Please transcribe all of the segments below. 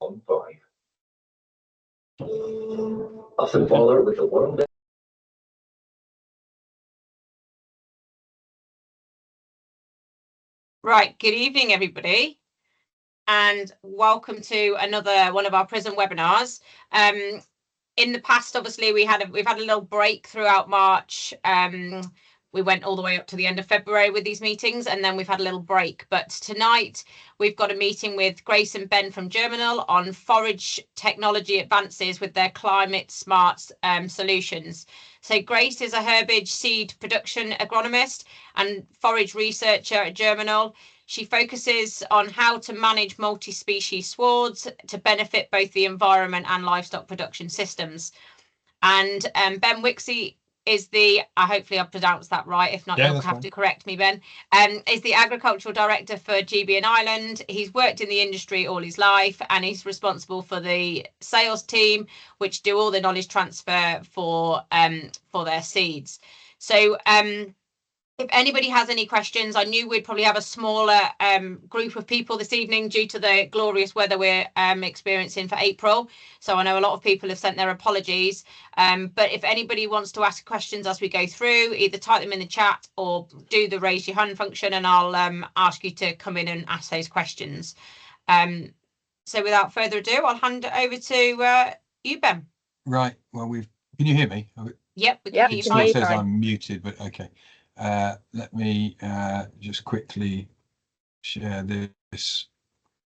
on 5. Often follow with the world. Right, good evening, everybody, and welcome to another one of our PRISM webinars. In the past, obviously, we've had a little break throughout March. We went all the way up to the end of February with these meetings, and then we've had a little break. But tonight, we've got a meeting with Grace and Ben from Germinal on forage technology advances with their climate smart solutions. So Grace is a herbage seed production agronomist and forage researcher at Germinal. She focuses on how to manage multi-species swards to benefit both the environment and livestock production systems. And Ben Wixie is hopefully I've pronounced that right. If not, you'll have to correct me, Ben. Is the agricultural director for GB and Ireland. He's worked in the industry all his life, and he's responsible for the sales team, which do all the knowledge transfer for their seeds. So if anybody has any questions, I knew we'd probably have a smaller group of people this evening due to the glorious weather we're experiencing for April. So I know a lot of people have sent their apologies. But if anybody wants to ask questions as we go through, either type them in the chat or do the raise your hand function, and I'll ask you to come in and ask those questions. So without further ado, I'll hand it over to you, Ben. Right. Well, can you hear me? Yep, we can hear you fine. It says I'm muted, but okay. Let me just quickly share this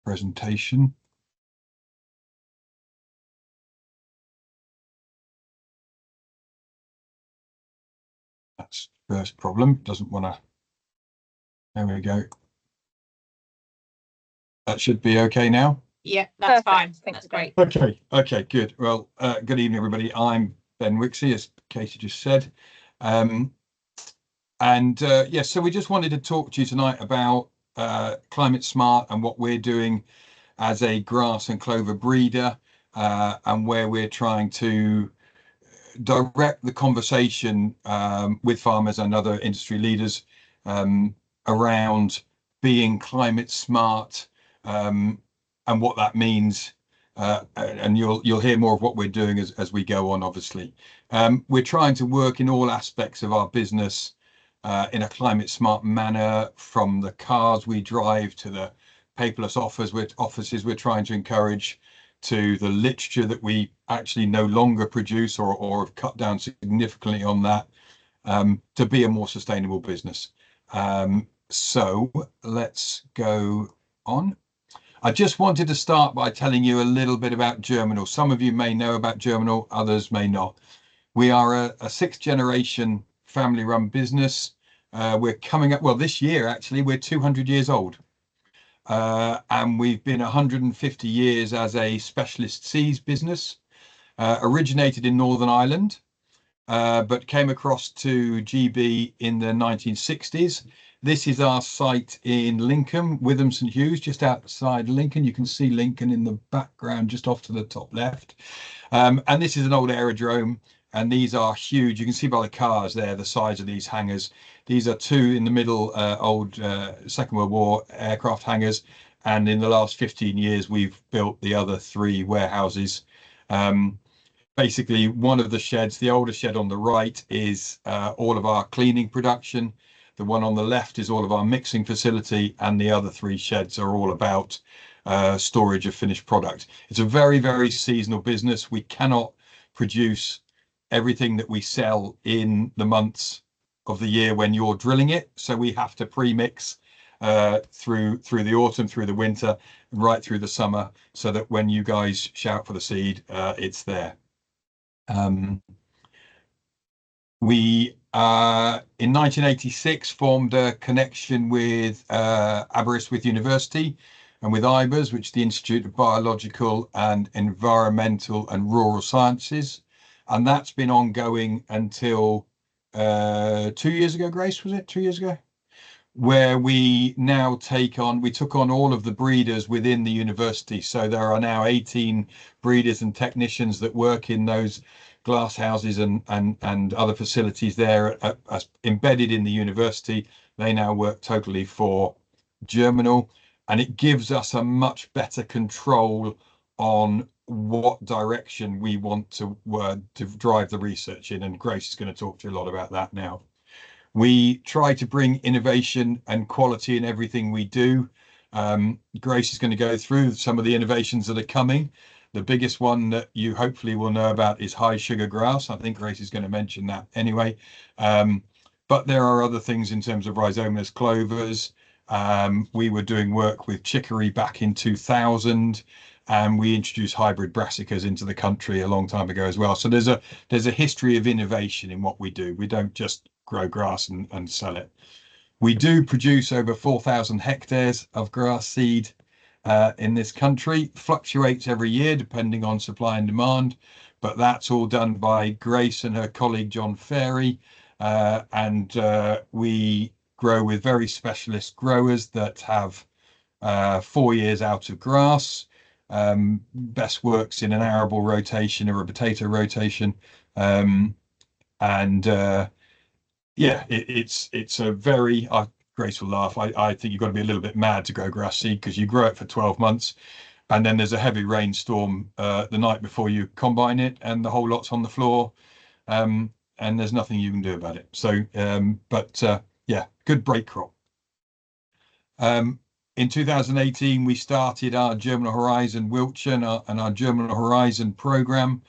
presentation. That's the first problem. Doesn't want to. There we go. That should be okay now. Yeah, that's fine. That's great. Okay, good. Well, good evening, everybody. I'm Ben Wixie, as Katie just said. Yes, so we just wanted to talk to you tonight about Climate Smart and what we're doing as a grass and clover breeder, and where we're trying to direct the conversation with farmers and other industry leaders around being climate smart, and what that means. And you'll hear more of what we're doing as we go on, obviously. We're trying to work in all aspects of our business in a climate smart manner, from the cars we drive to the paperless offices we're trying to encourage, to the literature that we actually no longer produce or have cut down significantly on that, to be a more sustainable business. So let's go on. I just wanted to start by telling you a little bit about Germinal. Some of you may know about Germinal, others may not. We are a sixth generation family-run business. We're coming up, well, this year actually, we're 200 years old. And we've been 150 years as a specialist seeds business, originated in Northern Ireland, but came across to GB in the 1960s. This is our site in Lincoln, Witham St Hughes, just outside Lincoln. You can see Lincoln in the background, just off to the top left. And this is an old aerodrome. And these are huge. You can see by the cars there, the size of these hangars. These are two in the middle, old Second World War aircraft hangars. And in the last 15 years, we've built the other 3 warehouses. Basically, one of the sheds, the older shed on the right, is all of our cleaning production. The one on the left is all of our mixing facility. And the other 3 sheds are all about storage of finished product. It's a very, very seasonal business. We cannot produce everything that we sell in the months of the year when you're drilling it, so we have to pre-mix through the autumn, through the winter, right through the summer, so that when you guys shout for the seed, it's there. We in 1986 formed a connection with Aberystwyth University and with IBERS, which is the Institute of Biological and Environmental and Rural Sciences. And that's been ongoing until 2 years ago, Grace, was it 2 years ago? Where we now took on all of the breeders within the university. So there are now 18 breeders and technicians that work in those glass houses and other facilities there embedded in the university. They now work totally for Germinal, and it gives us a much better control on what direction we want to drive the research in, and Grace is going to talk to you a lot about that now. We try to bring innovation and quality in everything we do. Grace is going to go through some of the innovations that are coming. The biggest one that you hopefully will know about is high sugar grass. I think Grace is going to mention that anyway. But there are other things in terms of rhizomatous clovers. We were doing work with chicory back in 2000, and we introduced hybrid brassicas into the country a long time ago as well. So there's a history of innovation in what we do. We don't just grow grass and sell it. We do produce over 4,000 hectares of grass seed in this country. Fluctuates every year depending on supply and demand, but that's all done by Grace and her colleague John Ferry, and we grow with very specialist growers that have 4 years out of grass. Best works in an arable rotation or a potato rotation, yeah, it's a very Grace will laugh. I think you've got to be a little bit mad to grow grass seed, because you grow it for 12 months and then there's a heavy rainstorm the night before you combine it, and the whole lot's on the floor, and there's nothing you can do about it. So yeah, good break crop. In 2018 we started our Germinal Horizon Wiltshire and our Germinal Horizon program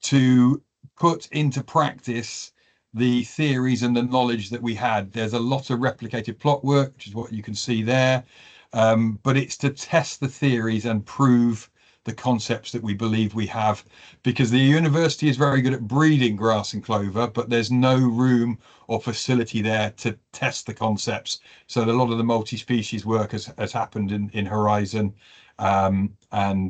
to put into practice the theories and the knowledge that we had. There's a lot of replicated plot work, which is what you can see there, but it's to test the theories and prove the concepts that we believe we have, because the university is very good at breeding grass and clover, but there's no room or facility there to test the concepts. So a lot of the multi-species work has happened in Horizon, and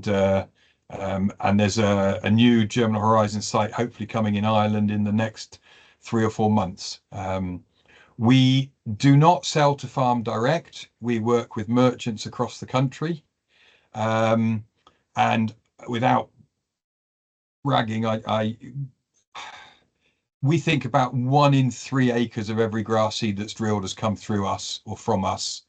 there's a new Germinal Horizon site hopefully coming in Ireland in the next 3 or 4 months. We do not sell to farm direct. We work with merchants across the country. And without bragging, we think about 1 in 3 acres of every grass seed that's drilled has come through us or from us.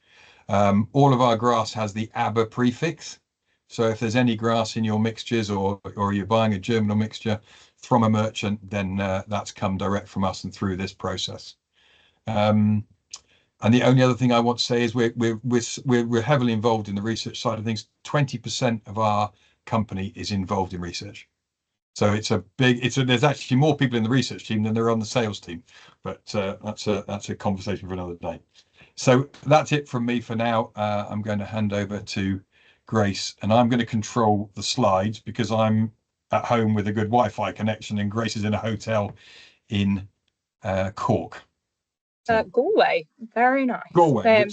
All of our grass has the ABBA prefix. So if there's any grass in your mixtures, or you're buying a germinal mixture from a merchant, then that's come direct from us and through this process. And the only other thing I want to say is we're heavily involved in the research side of things. 20% of our company is involved in research. So there's actually more people in the research team than there are on the sales team, but that's a conversation for another day. So that's it from me for now. I'm going to hand over to Grace, and I'm going to control the slides because I'm at home with a good Wi-Fi connection, and Grace is in a hotel in Cork. Galway, very nice. Galway,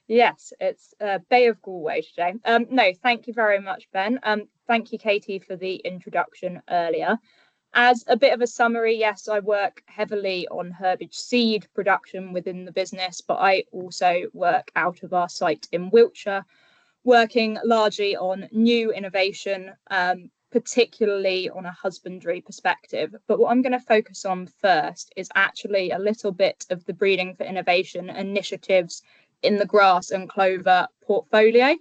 yes, it's Bay of Galway today. No, thank you very much, Ben. Thank you, Katie, for the introduction earlier. As a bit of a summary, yes, I work heavily on herbage seed production within the business, but I also work out of our site in Wiltshire, working largely on new innovation, particularly on a husbandry perspective. But what I'm going to focus on first is actually a little bit of the Breeding for Innovation initiatives in the grass and clover portfolio.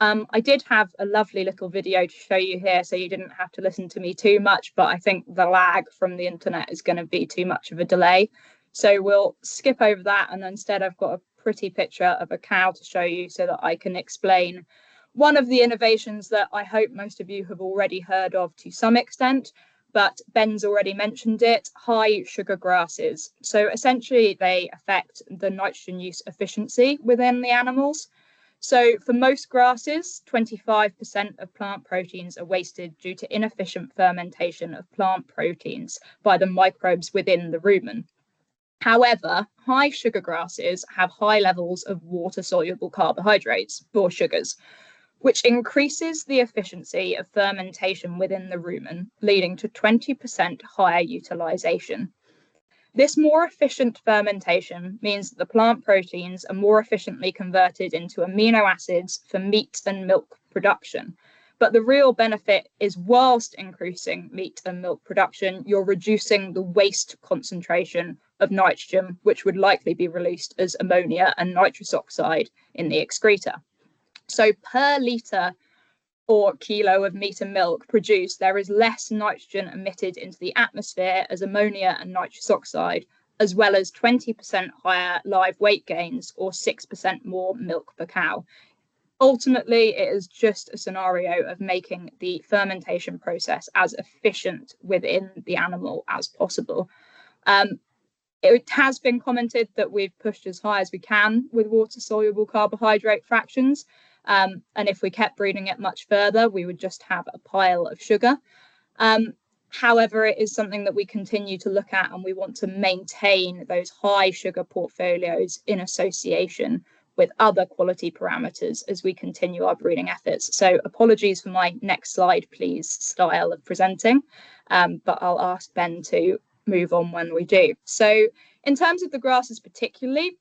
I did have a lovely little video to show you here, so you didn't have to listen to me too much, but I think the lag from the internet is going to be too much of a delay. So we'll skip over that, and instead I've got a pretty picture of a cow to show you so that I can explain one of the innovations that I hope most of you have already heard of to some extent, but Ben's already mentioned it: high sugar grasses. So essentially they affect the nitrogen use efficiency within the animals. So for most grasses, 25% of plant proteins are wasted due to inefficient fermentation of plant proteins by the microbes within the rumen. However, high sugar grasses have high levels of water-soluble carbohydrates, or sugars, which increases the efficiency of fermentation within the rumen, leading to 20% higher utilization. This more efficient fermentation means that the plant proteins are more efficiently converted into amino acids for meat and milk production. But the real benefit is, whilst increasing meat and milk production, you're reducing the waste concentration of nitrogen, which would likely be released as ammonia and nitrous oxide in the excreta. So per litre or kilo of meat and milk produced, there is less nitrogen emitted into the atmosphere as ammonia and nitrous oxide, as well as 20% higher live weight gains or 6% more milk per cow. Ultimately, it is just a scenario of making the fermentation process as efficient within the animal as possible. It has been commented that we've pushed as high as we can with water-soluble carbohydrate fractions. And if we kept breeding it much further, we would just have a pile of sugar. However, it is something that we continue to look at, and we want to maintain those high sugar portfolios in association with other quality parameters as we continue our breeding efforts. So apologies for my next slide, please, style of presenting, but I'll ask Ben to move on when we do. So in terms of the grasses particularly,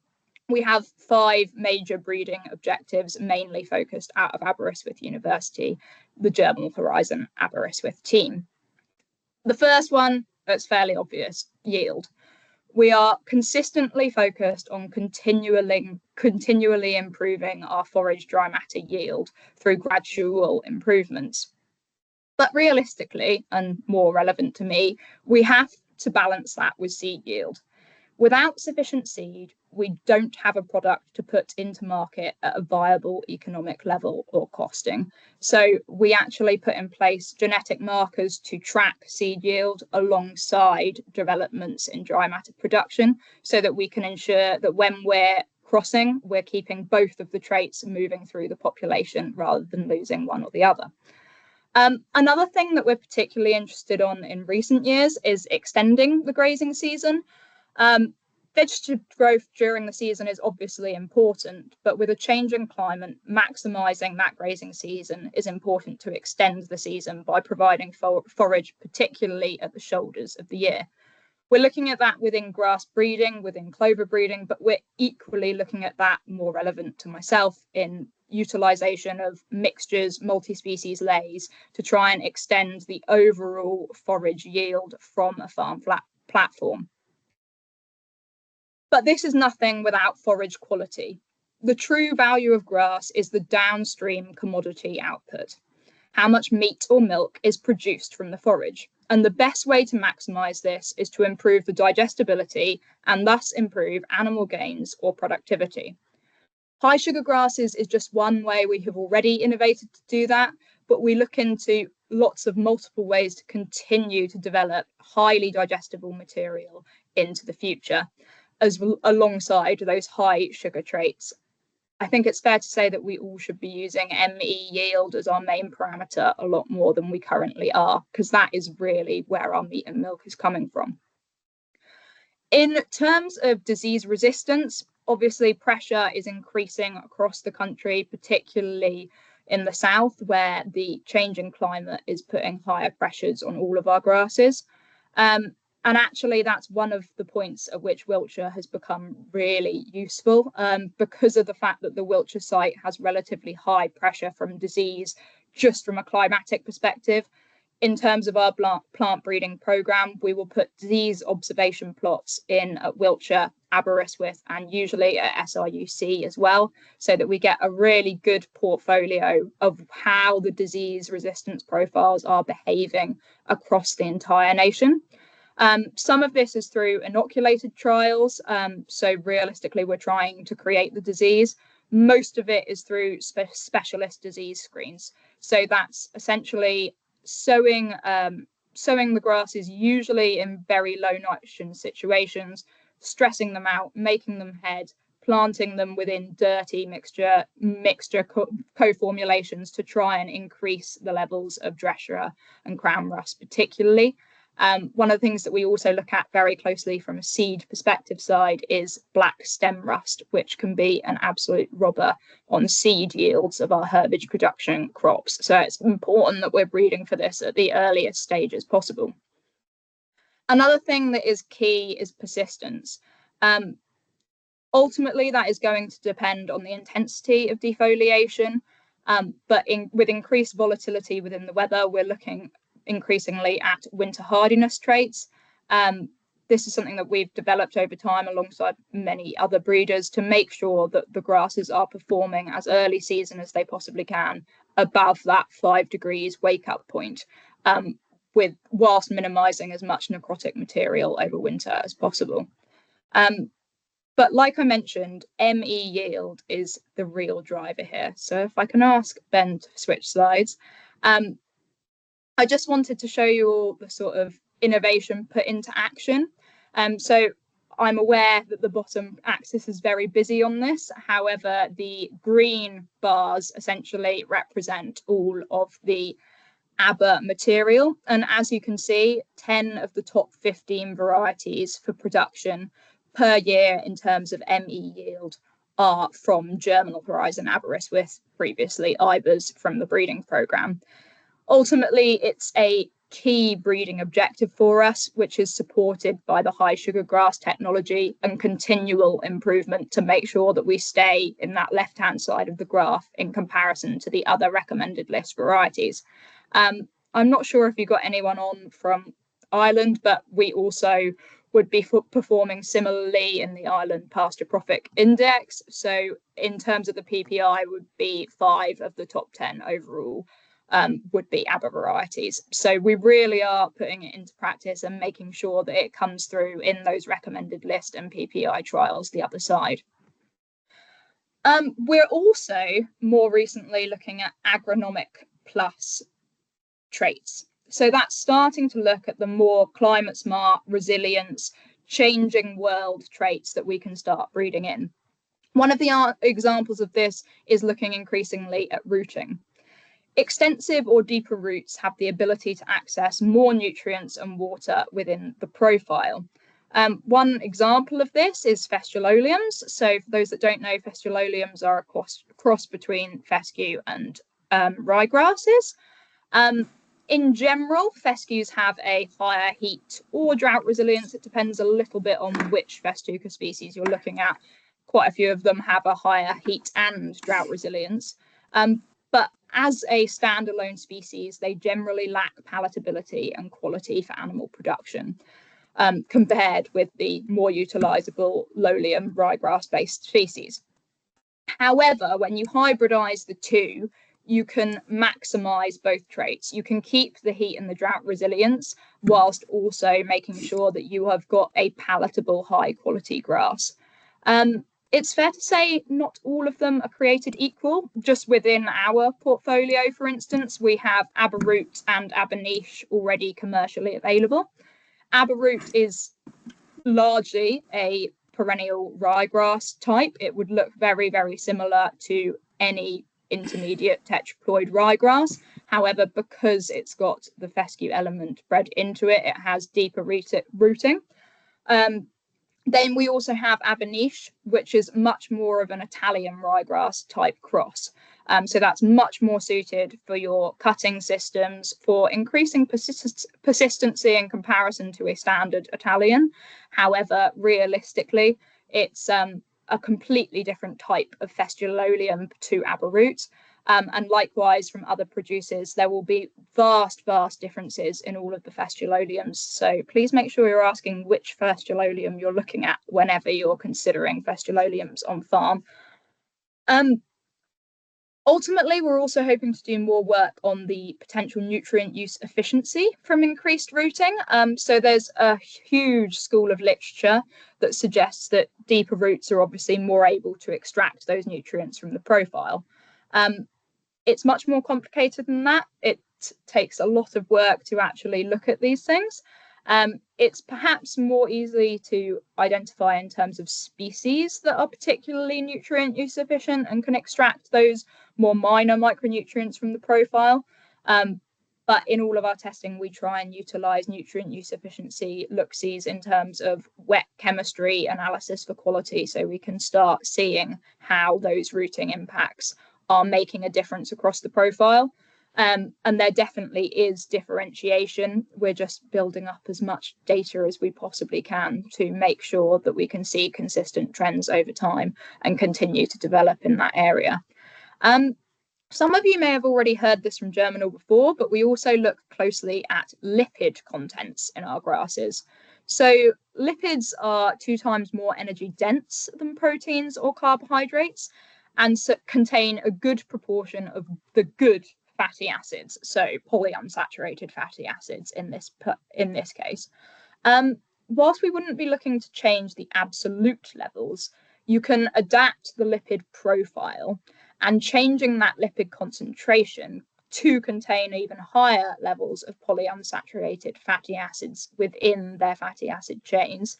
we have 5 major breeding objectives, mainly focused out of Aberystwyth University, the Germinal Horizon Aberystwyth team. The first one, that's fairly obvious, yield. We are consistently focused on continually improving our forage dry matter yield through gradual improvements. But realistically, and more relevant to me, we have to balance that with seed yield. Without sufficient seed, we don't have a product to put into market at a viable economic level or costing. So we actually put in place genetic markers to track seed yield alongside developments in dry matter production, so that we can ensure that when we're crossing, we're keeping both of the traits moving through the population rather than losing one or the other. Another thing that we're particularly interested in recent years is extending the grazing season. Vegetative growth during the season is obviously important, but with a changing climate, maximising that grazing season is important to extend the season by providing forage, particularly at the shoulders of the year. We're looking at that within grass breeding, within clover breeding, but we're equally looking at that, more relevant to myself, in utilisation of mixtures, multi-species lays, to try and extend the overall forage yield from a farm platform. But this is nothing without forage quality. The true value of grass is the downstream commodity output, how much meat or milk is produced from the forage. And the best way to maximise this is to improve the digestibility and thus improve animal gains or productivity. High sugar grasses is just one way we have already innovated to do that, but we look into lots of multiple ways to continue to develop highly digestible material into the future, alongside those high sugar traits. I think it's fair to say that we all should be using ME yield as our main parameter a lot more than we currently are, because that is really where our meat and milk is coming from. In terms of disease resistance, obviously pressure is increasing across the country, particularly in the south, where the changing climate is putting higher pressures on all of our grasses. And actually, that's one of the points at which Wiltshire has become really useful, because of the fact that the Wiltshire site has relatively high pressure from disease, just from a climatic perspective. In terms of our plant breeding programme, we will put disease observation plots in at Wiltshire, Aberystwyth, and usually at SRUC as well, so that we get a really good portfolio of how the disease resistance profiles are behaving across the entire nation. Some of this is through inoculated trials, so realistically we're trying to create the disease. Most of it is through specialist disease screens, so that's essentially sowing the grasses usually in very low nitrogen situations, stressing them out, making them head, planting them within dirty mixture co-formulations to try and increase the levels of Dressera and crown rust particularly. One of the things that we also look at very closely from a seed perspective side is black stem rust, which can be an absolute robber on seed yields of our herbage production crops. So it's important that we're breeding for this at the earliest stages possible. Another thing that is key is persistence. Ultimately, that is going to depend on the intensity of defoliation, but with increased volatility within the weather, we're looking increasingly at winter hardiness traits. This is something that we've developed over time alongside many other breeders to make sure that the grasses are performing as early season as they possibly can above that 5 degrees wake up point, whilst minimizing as much necrotic material over winter as possible. But like I mentioned, ME yield is the real driver here. So if I can ask Ben to switch slides, I just wanted to show you all the sort of innovation put into action. So I'm aware that the bottom axis is very busy on this. However, the green bars essentially represent all of the ABBA material. And as you can see, 10 of the top 15 varieties for production per year in terms of ME yield are from Germinal Horizon Aberystwyth, with previously IBAs from the breeding programme. Ultimately, it's a key breeding objective for us, which is supported by the high sugar grass technology and continual improvement to make sure that we stay in that left-hand side of the graph in comparison to the other recommended list varieties. I'm not sure if you got anyone on from Ireland, but we also would be performing similarly in the Ireland Pasture Profit Index. So in terms of the PPI, would be 5 of the top 10 overall would be ABBA varieties. So we really are putting it into practice and making sure that it comes through in those recommended list and PPI trials the other side. We're also more recently looking at agronomic plus traits. So that's starting to look at the more climate smart, resilience, changing world traits that we can start breeding in. One of the examples of this is looking increasingly at rooting. Extensive or deeper roots have the ability to access more nutrients and water within the profile. One example of this is fesculoliums. So for those that don't know, fesculoliums are a cross between fescue and ryegrasses. In general, fescues have a higher heat or drought resilience. It depends a little bit on which festuca species you're looking at. Quite a few of them have a higher heat and drought resilience. But as a standalone species, they generally lack palatability and quality for animal production, compared with the more utilizable lowlium ryegrass-based species. However, when you hybridize the two, you can maximize both traits. You can keep the heat and the drought resilience whilst also making sure that you have got a palatable, high quality grass. It's fair to say not all of them are created equal. Just within our portfolio, for instance, we have Aberroot and Aberniche already commercially available. Aberroot is largely a perennial ryegrass type. It would look very, very similar to any intermediate tetraploid ryegrass. However, because it's got the fescue element bred into it, it has deeper rooting. Then we also have Aberniche, which is much more of an Italian ryegrass type cross. So that's much more suited for your cutting systems, for increasing persistency in comparison to a standard Italian. However, realistically, it's a completely different type of fesculolium to Aberroot. And likewise from other producers, there will be vast differences in all of the fesculoliums. So please make sure you're asking which fesculolium you're looking at whenever you're considering fesculoliums on farm. Ultimately, we're also hoping to do more work on the potential nutrient use efficiency from increased rooting. So there's a huge school of literature that suggests that deeper roots are obviously more able to extract those nutrients from the profile. It's much more complicated than that. It takes a lot of work to actually look at these things. It's perhaps more easily to identify in terms of species that are particularly nutrient use efficient and can extract those more minor micronutrients from the profile. But in all of our testing, we try and utilize nutrient use efficiency look-sees in terms of wet chemistry analysis for quality, so we can start seeing how those rooting impacts are making a difference across the profile. And there definitely is differentiation. We're just building up as much data as we possibly can to make sure that we can see consistent trends over time and continue to develop in that area. Some of you may have already heard this from Germinal before, but we also look closely at lipid contents in our grasses. So lipids are 2 times more energy dense than proteins or carbohydrates, and so contain a good proportion of the good fatty acids, so polyunsaturated fatty acids in this case. Whilst we wouldn't be looking to change the absolute levels, you can adapt the lipid profile, and changing that lipid concentration to contain even higher levels of polyunsaturated fatty acids within their fatty acid chains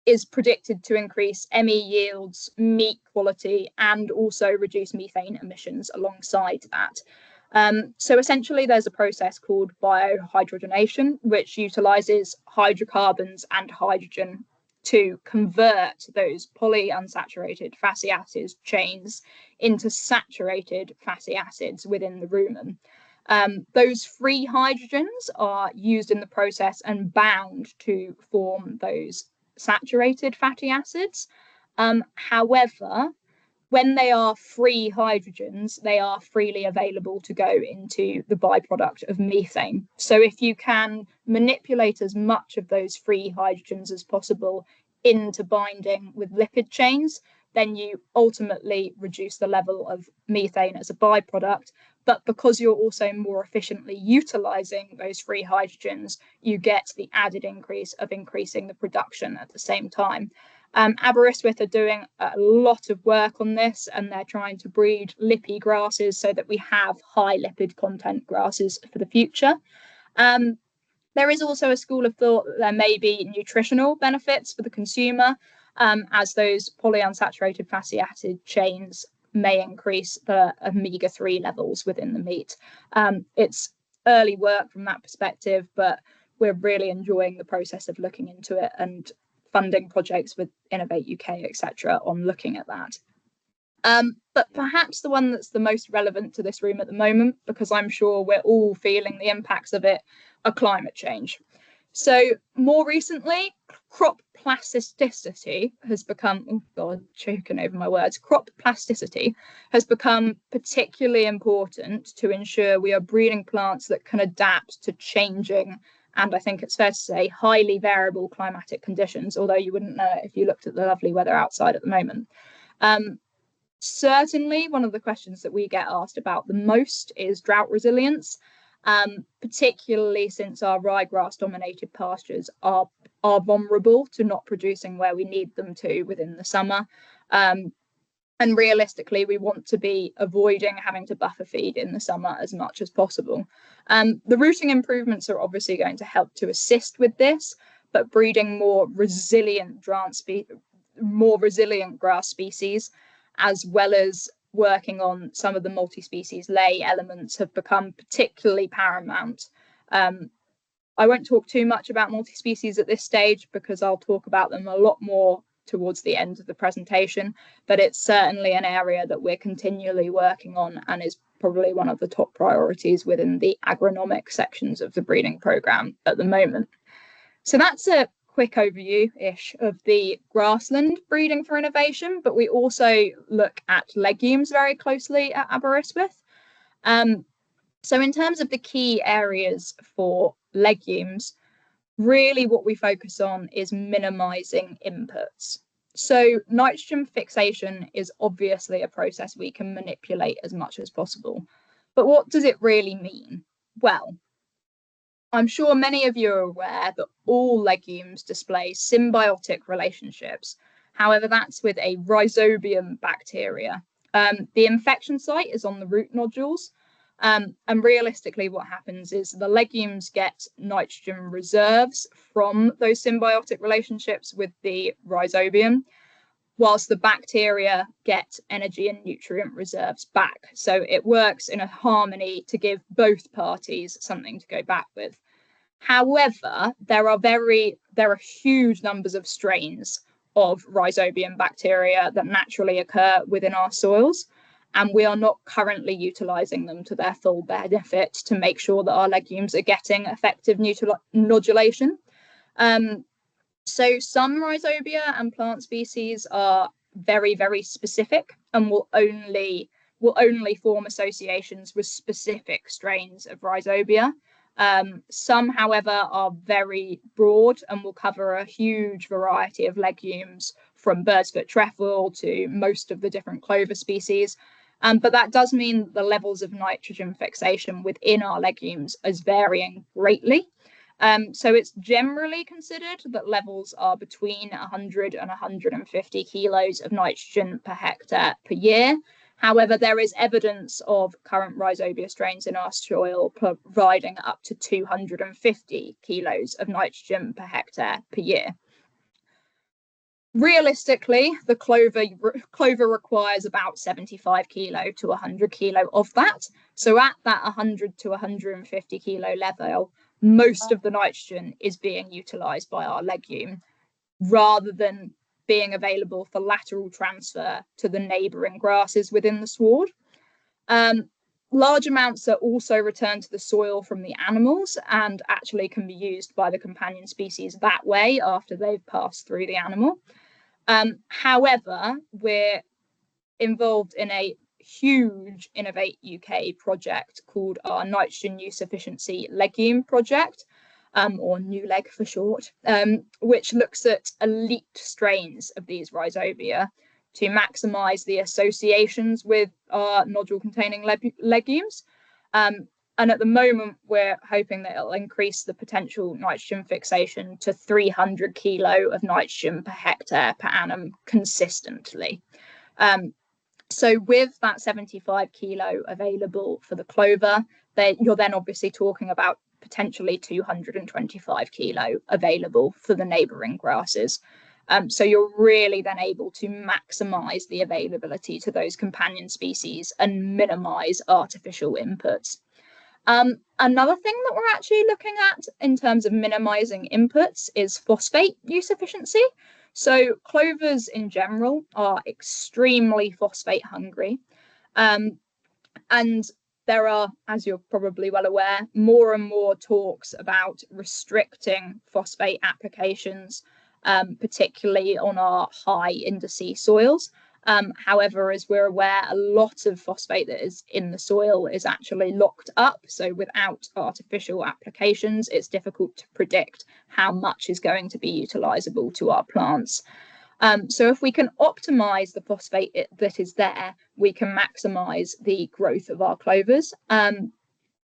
is predicted to increase ME yields, meat quality, and also reduce methane emissions alongside that. So essentially, there's a process called biohydrogenation, which utilizes hydrocarbons and hydrogen to convert those polyunsaturated fatty acids chains into saturated fatty acids within the rumen. Those free hydrogens are used in the process and bound to form those saturated fatty acids. However, when they are free hydrogens, they are freely available to go into the byproduct of methane. So if you can manipulate as much of those free hydrogens as possible into binding with lipid chains, then you ultimately reduce the level of methane as a byproduct. But because you're also more efficiently utilizing those free hydrogens, you get the added increase of increasing the production at the same time. Aberystwyth are doing a lot of work on this, and they're trying to breed lippy grasses so that we have high lipid content grasses for the future. There is also a school of thought that there may be nutritional benefits for the consumer, as those polyunsaturated fatty acid chains may increase the omega-3 levels within the meat. It's early work from that perspective, but we're really enjoying the process of looking into it and funding projects with Innovate UK, etc., on looking at that. But perhaps the one that's the most relevant to this room at the moment, because I'm sure we're all feeling the impacts of it, are climate change. So more recently, crop plasticity has become, oh God, choking over my words, crop plasticity has become particularly important to ensure we are breeding plants that can adapt to changing, and I think it's fair to say, highly variable climatic conditions, although you wouldn't know it if you looked at the lovely weather outside at the moment. Certainly, one of the questions that we get asked about the most is drought resilience, particularly since our ryegrass dominated pastures are vulnerable to not producing where we need them to within the summer. And realistically, we want to be avoiding having to buffer feed in the summer as much as possible. The rooting improvements are obviously going to help to assist with this, but breeding more resilient grass species, as well as working on some of the multi-species lay elements, have become particularly paramount. I won't talk too much about multi-species at this stage because I'll talk about them a lot more towards the end of the presentation, but it's certainly an area that we're continually working on and is probably one of the top priorities within the agronomic sections of the breeding programme at the moment. So that's a quick overview-ish of the grassland breeding for innovation, but we also look at legumes very closely at Aberystwyth. So in terms of the key areas for legumes, really what we focus on is minimizing inputs. So nitrogen fixation is obviously a process we can manipulate as much as possible. But what does it really mean? Well, I'm sure many of you are aware that all legumes display symbiotic relationships. However, that's with a rhizobium bacteria. The infection site is on the root nodules. And realistically, what happens is the legumes get nitrogen reserves from those symbiotic relationships with the rhizobium, whilst the bacteria get energy and nutrient reserves back. So it works in a harmony to give both parties something to go back with. However, there are huge numbers of strains of rhizobium bacteria that naturally occur within our soils, and we are not currently utilising them to their full benefit to make sure that our legumes are getting effective nodulation. So some rhizobia and plant species are very, very specific and will only form associations with specific strains of rhizobia. Some, however, are very broad and will cover a huge variety of legumes, from birdsfoot trefoil to most of the different clover species. But that does mean the levels of nitrogen fixation within our legumes is varying greatly. So it's generally considered that levels are between 100 and 150 kilos of nitrogen per hectare per year. However, there is evidence of current rhizobia strains in our soil providing up to 250 kilos of nitrogen per hectare per year. Realistically, the clover requires about 75 kilo to 100 kilo of that. So at that 100 to 150 kilo level, most of the nitrogen is being utilized by our legume, rather than being available for lateral transfer to the neighbouring grasses within the sward. Large amounts are also returned to the soil from the animals and actually can be used by the companion species that way after they've passed through the animal. However, we're involved in a huge Innovate UK project called our Nitrogen Use Efficiency Legume Project, or NULEG for short, which looks at elite strains of these rhizobia to maximise the associations with our nodule-containing legumes. And at the moment, we're hoping that it'll increase the potential nitrogen fixation to 300 kilo of nitrogen per hectare per annum consistently. So with that 75 kilo available for the clover, you're then obviously talking about potentially 225 kilo available for the neighbouring grasses. So you're really then able to maximise the availability to those companion species and minimise artificial inputs. Another thing that we're actually looking at in terms of minimising inputs is phosphate use efficiency. So clovers in general are extremely phosphate hungry. And there are, as you're probably well aware, more and more talks about restricting phosphate applications, particularly on our high indice soils. However, as we're aware, a lot of phosphate that is in the soil is actually locked up. So without artificial applications, it's difficult to predict how much is going to be utilisable to our plants. So if we can optimise the phosphate that is there, we can maximise the growth of our clovers.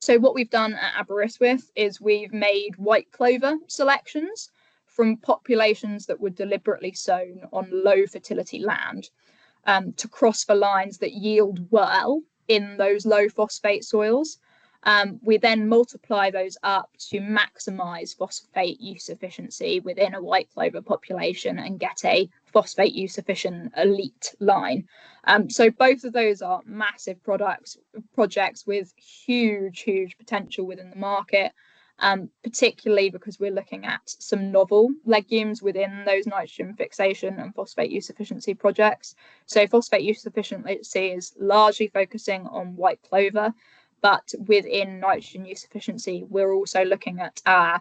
So what we've done at Aberystwyth is we've made white clover selections from populations that were deliberately sown on low fertility land, to cross for lines that yield well in those low phosphate soils. We then multiply those up to maximise phosphate use efficiency within a white clover population and get a phosphate use efficient elite line. So both of those are massive projects with huge potential within the market. Particularly because we're looking at some novel legumes within those nitrogen fixation and phosphate use efficiency projects. So phosphate use efficiency is largely focusing on white clover, but within nitrogen use efficiency, we're also looking at our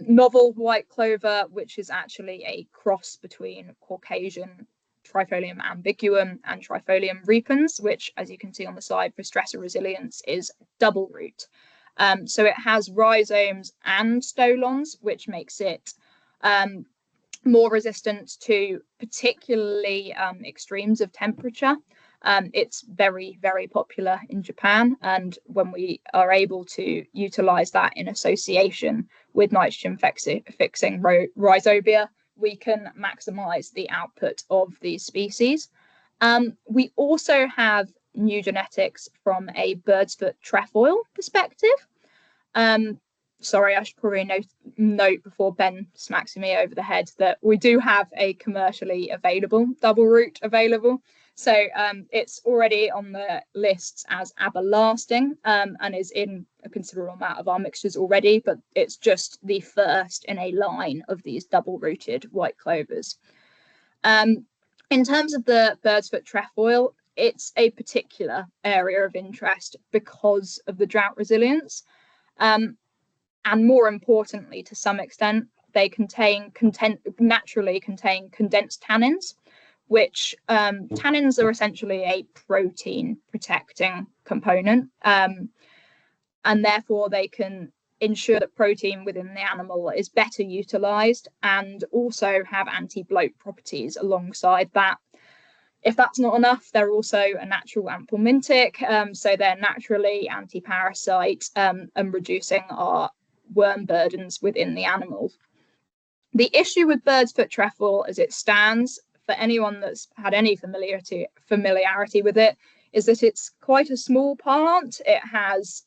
novel white clover, which is actually a cross between Caucasian Trifolium ambiguum and Trifolium repens, which, as you can see on the side for stressor resilience, is double root. So it has rhizomes and stolons, which makes it more resistant to particularly extremes of temperature. It's very popular in Japan, and when we are able to utilize that in association with nitrogen fixing rhizobia, we can maximize the output of these species. We also have new genetics from a birdsfoot trefoil perspective. Sorry, I should probably note before Ben smacks me over the head that we do have a commercially available double root available. So it's already on the lists as everlasting, and is in a considerable amount of our mixtures already, but it's just the first in a line of these double rooted white clovers. In terms of the birdsfoot trefoil, it's a particular area of interest because of the drought resilience. And more importantly, to some extent, they naturally contain condensed tannins, which tannins are essentially a protein protecting component, and therefore they can ensure that protein within the animal is better utilized, and also have anti-bloat properties alongside that. If that's not enough, they're also a natural ampelmintic, so they're naturally anti-parasite and reducing our worm burdens within the animals. The issue with bird's foot trefoil as it stands, for anyone that's had any familiarity with it, is that it's quite a small plant. It has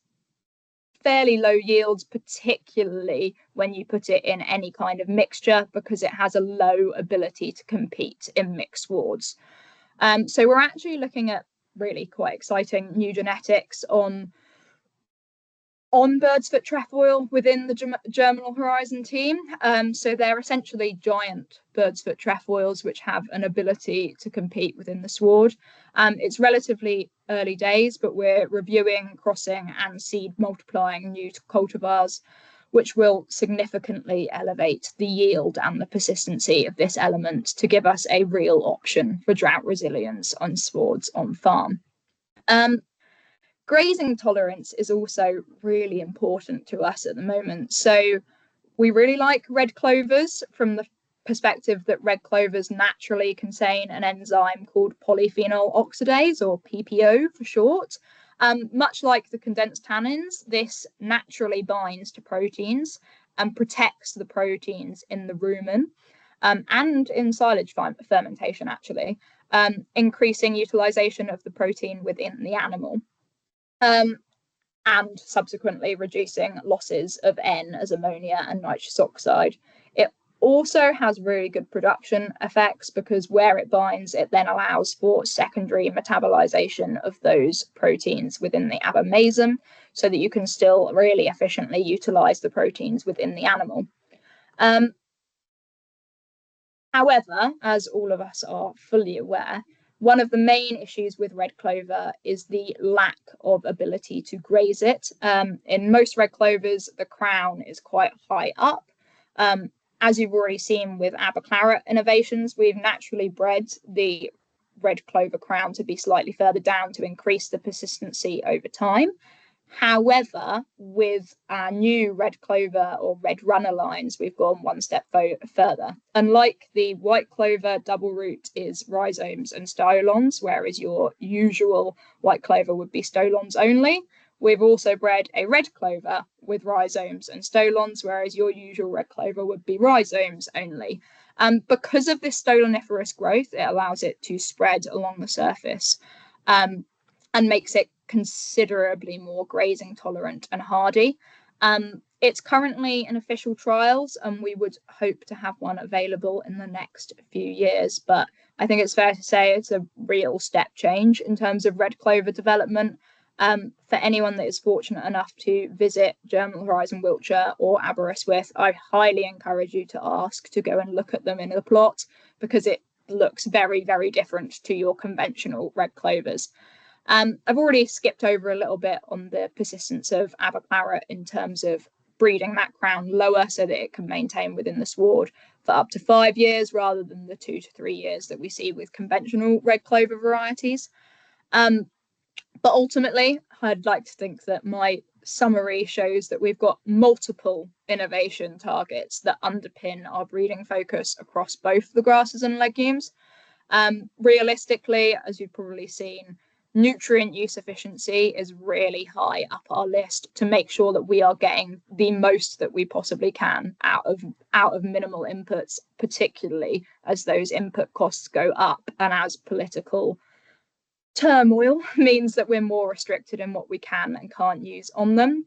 fairly low yields, particularly when you put it in any kind of mixture, because it has a low ability to compete in mixed swards. So we're actually looking at really quite exciting new genetics on bird's foot trefoil within the Germinal Horizon team. So they're essentially giant bird's foot trefoils which have an ability to compete within the sward. It's relatively early days, but we're reviewing, crossing and seed multiplying new cultivars, which will significantly elevate the yield and the persistency of this element to give us a real option for drought resilience on swards on farm. Grazing tolerance is also really important to us at the moment. So we really like red clovers from the perspective that red clovers naturally contain an enzyme called polyphenol oxidase, or PPO for short. Much like the condensed tannins, this naturally binds to proteins and protects the proteins in the rumen and in silage fermentation, actually, increasing utilization of the protein within the animal. And subsequently reducing losses of N as ammonia and nitrous oxide. It also has really good production effects because where it binds, it then allows for secondary metabolization of those proteins within the abomasum so that you can still really efficiently utilize the proteins within the animal. However, as all of us are fully aware, one of the main issues with red clover is the lack of ability to graze it. In most red clovers, the crown is quite high up. As you've already seen with abaclaret innovations, we've naturally bred the red clover crown to be slightly further down to increase the persistency over time. However, with our new red clover or red runner lines, we've gone one step further. Unlike the white clover, double root is rhizomes and stolons, whereas your usual white clover would be stolons only. We've also bred a red clover with rhizomes and stolons, whereas your usual red clover would be rhizomes only. Because of this stoloniferous growth, it allows it to spread along the surface and makes it considerably more grazing tolerant and hardy. It's currently in official trials and we would hope to have one available in the next few years, but I think it's fair to say it's a real step change in terms of red clover development. For anyone that is fortunate enough to visit Germinal Horizon Wiltshire or Aberystwyth, I highly encourage you to ask to go and look at them in the plot because it looks very, very different to your conventional red clovers. I've already skipped over a little bit on the persistence of abaclaret in terms of breeding that crown lower so that it can maintain within the sward for up to 5 years rather than the 2 to 3 years that we see with conventional red clover varieties. But ultimately, I'd like to think that my summary shows that we've got multiple innovation targets that underpin our breeding focus across both the grasses and legumes. Realistically, as you've probably seen, nutrient use efficiency is really high up our list to make sure that we are getting the most that we possibly can out of minimal inputs, particularly as those input costs go up and as political turmoil means that we're more restricted in what we can and can't use on them.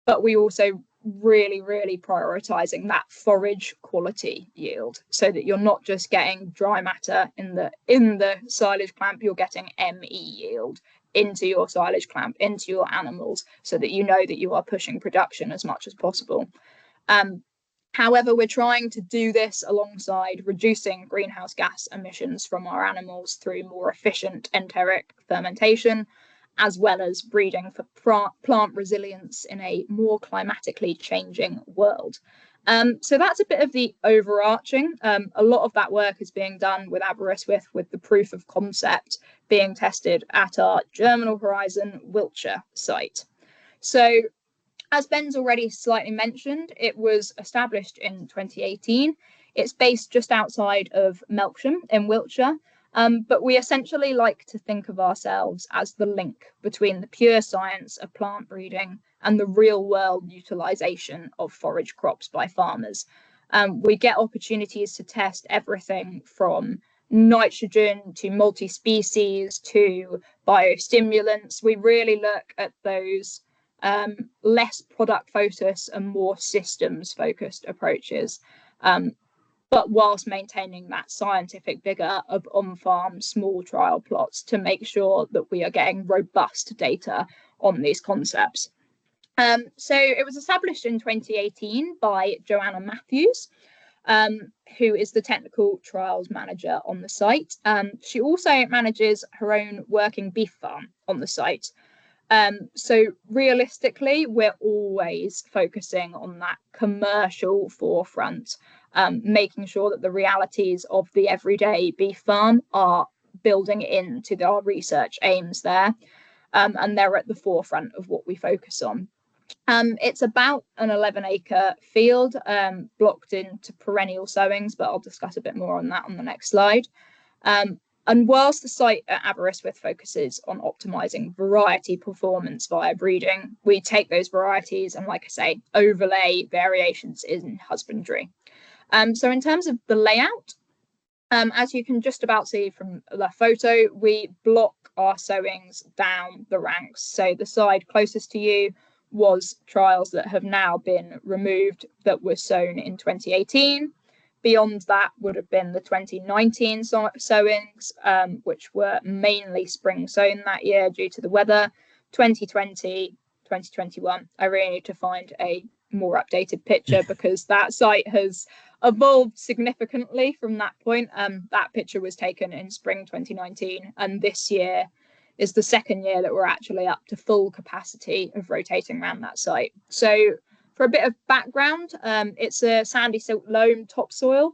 But we also really prioritizing that forage quality yield so that you're not just getting dry matter in the silage clamp, you're getting ME yield into your silage clamp, into your animals, so that you know that you are pushing production as much as possible. However, we're trying to do this alongside reducing greenhouse gas emissions from our animals through more efficient enteric fermentation, as well as breeding for plant resilience in a more climatically changing world. So that's a bit of the overarching. A lot of that work is being done with Aberystwyth, with the proof of concept being tested at our Germinal Horizon Wiltshire site. So As Ben's already slightly mentioned, it was established in 2018. It's based just outside of Melksham in Wiltshire, but we essentially like to think of ourselves as the link between the pure science of plant breeding and the real world utilisation of forage crops by farmers. We get opportunities to test everything from nitrogen to multi-species to biostimulants. We really look at those less product focused and more systems focused approaches, but whilst maintaining that scientific vigor of on-farm small trial plots to make sure that we are getting robust data on these concepts. So it was established in 2018 by Joanna Matthews, who is the technical trials manager on the site. She also manages her own working beef farm on the site. So realistically, we're always focusing on that commercial forefront, making sure that the realities of the everyday beef farm are building into our research aims there, and they're at the forefront of what we focus on. It's about an 11-acre field, blocked into perennial sowings, but I'll discuss a bit more on that on the next slide. And whilst the site at Aberystwyth focuses on optimizing variety performance via breeding, we take those varieties and, like I say, overlay variations in husbandry. So in terms of the layout, as you can just about see from the photo, we block our sowings down the ranks. So the side closest to you was trials that have now been removed that were sown in 2018. Beyond that would have been the 2019 sowings, which were mainly spring sown that year due to the weather. 2020, 2021, I really need to find a more updated picture because that site has evolved significantly from that point. That picture was taken in spring 2019, and this year is the second year that we're actually up to full capacity of rotating around that site. So for a bit of background, it's a sandy silt loam topsoil,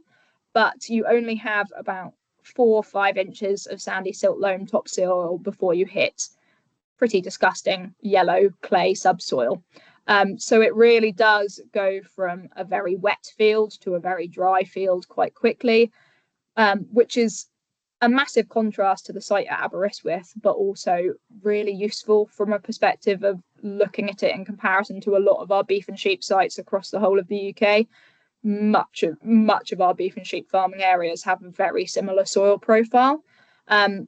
but you only have about 4 or 5 inches of sandy silt loam topsoil before you hit pretty disgusting yellow clay subsoil. So it really does go from a very wet field to a very dry field quite quickly, which is a massive contrast to the site at Aberystwyth, but also really useful from a perspective of looking at it in comparison to a lot of our beef and sheep sites across the whole of the UK. Much of our beef and sheep farming areas have a very similar soil profile. And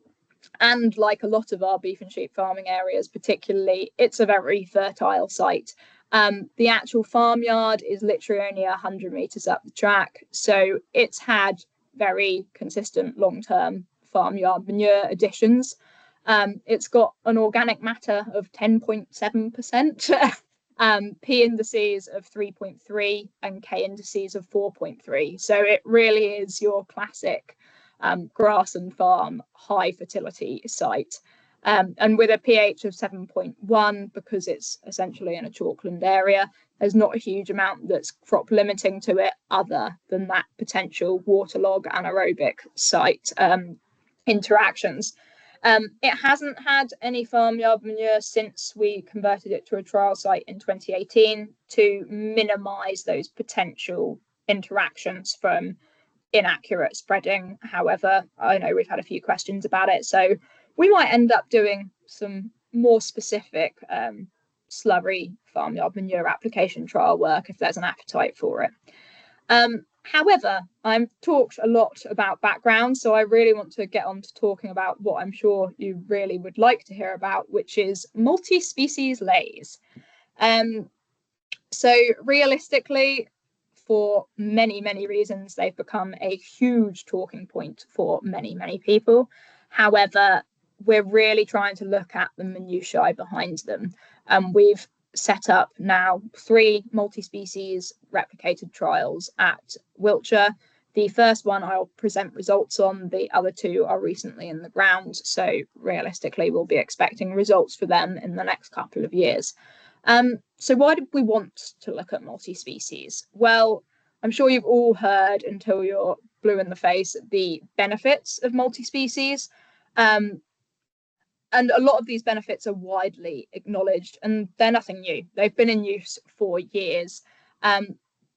like a lot of our beef and sheep farming areas, particularly, it's a very fertile site. The actual farmyard is literally only 100 metres up the track, so it's had very consistent long-term farmyard manure additions. It's got an organic matter of 10.7%, P indices of 3.3 and K indices of 4.3. So it really is your classic grass and farm high fertility site. And with a pH of 7.1, because it's essentially in a chalkland area, there's not a huge amount that's crop limiting to it other than that potential waterlog anaerobic site interactions. It hasn't had any farmyard manure since we converted it to a trial site in 2018 to minimise those potential interactions from inaccurate spreading. However, I know we've had a few questions about it, so we might end up doing some more specific slurry farmyard manure application trial work if there's an appetite for it. However, I've talked a lot about background, so I really want to get on to talking about what I'm sure you really would like to hear about, which is multi-species lays. So realistically, for many, many reasons, they've become a huge talking point for many, many people. However, we're really trying to look at the minutiae behind them. We've set up now 3 multi-species replicated trials at Wiltshire. The first one I'll present results on, the other 2 are recently in the ground, so realistically we'll be expecting results for them in the next couple of years. So why did we want to look at multi-species? Well, I'm sure you've all heard until you're blue in the face the benefits of multi-species. And a lot of these benefits are widely acknowledged, and they're nothing new. They've been in use for years.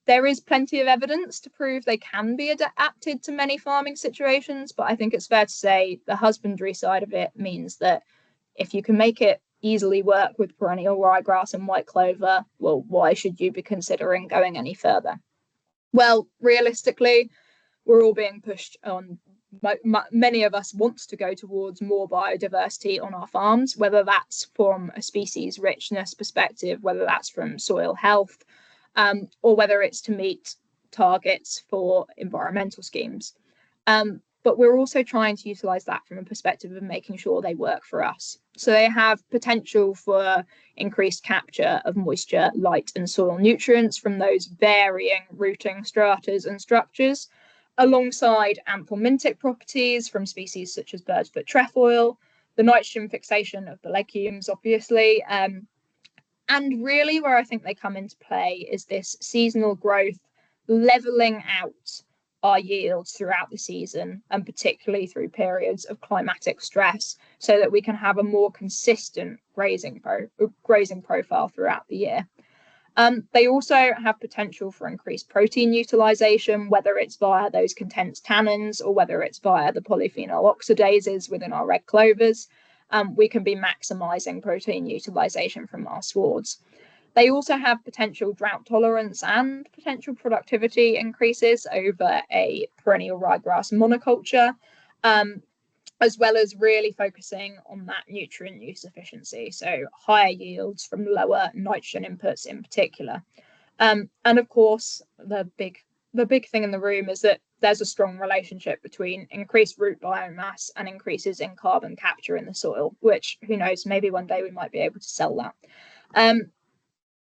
There is plenty of evidence to prove they can be adapted to many farming situations, but I think it's fair to say the husbandry side of it means that if you can make it easily work with perennial ryegrass and white clover, well, why should you be considering going any further? Well, realistically, we're all being pushed on. Many of us want to go towards more biodiversity on our farms, whether that's from a species richness perspective, whether that's from soil health, or whether it's to meet targets for environmental schemes. But we're also trying to utilize that from a perspective of making sure they work for us. So they have potential for increased capture of moisture, light, and soil nutrients from those varying rooting stratas and structures, alongside anthelmintic properties from species such as bird's-foot trefoil, the nitrogen fixation of the legumes, obviously, and really where I think they come into play is this seasonal growth, leveling out our yields throughout the season, and particularly through periods of climatic stress, so that we can have a more consistent grazing profile throughout the year. They also have potential for increased protein utilization, whether it's via those condensed tannins or whether it's via the polyphenol oxidases within our red clovers. We can be maximizing protein utilization from our swards. They also have potential drought tolerance and potential productivity increases over a perennial ryegrass monoculture, as well as really focusing on that nutrient use efficiency, so higher yields from lower nitrogen inputs in particular. And of course, the big thing in the room is that there's a strong relationship between increased root biomass and increases in carbon capture in the soil, which, who knows, maybe one day we might be able to sell that.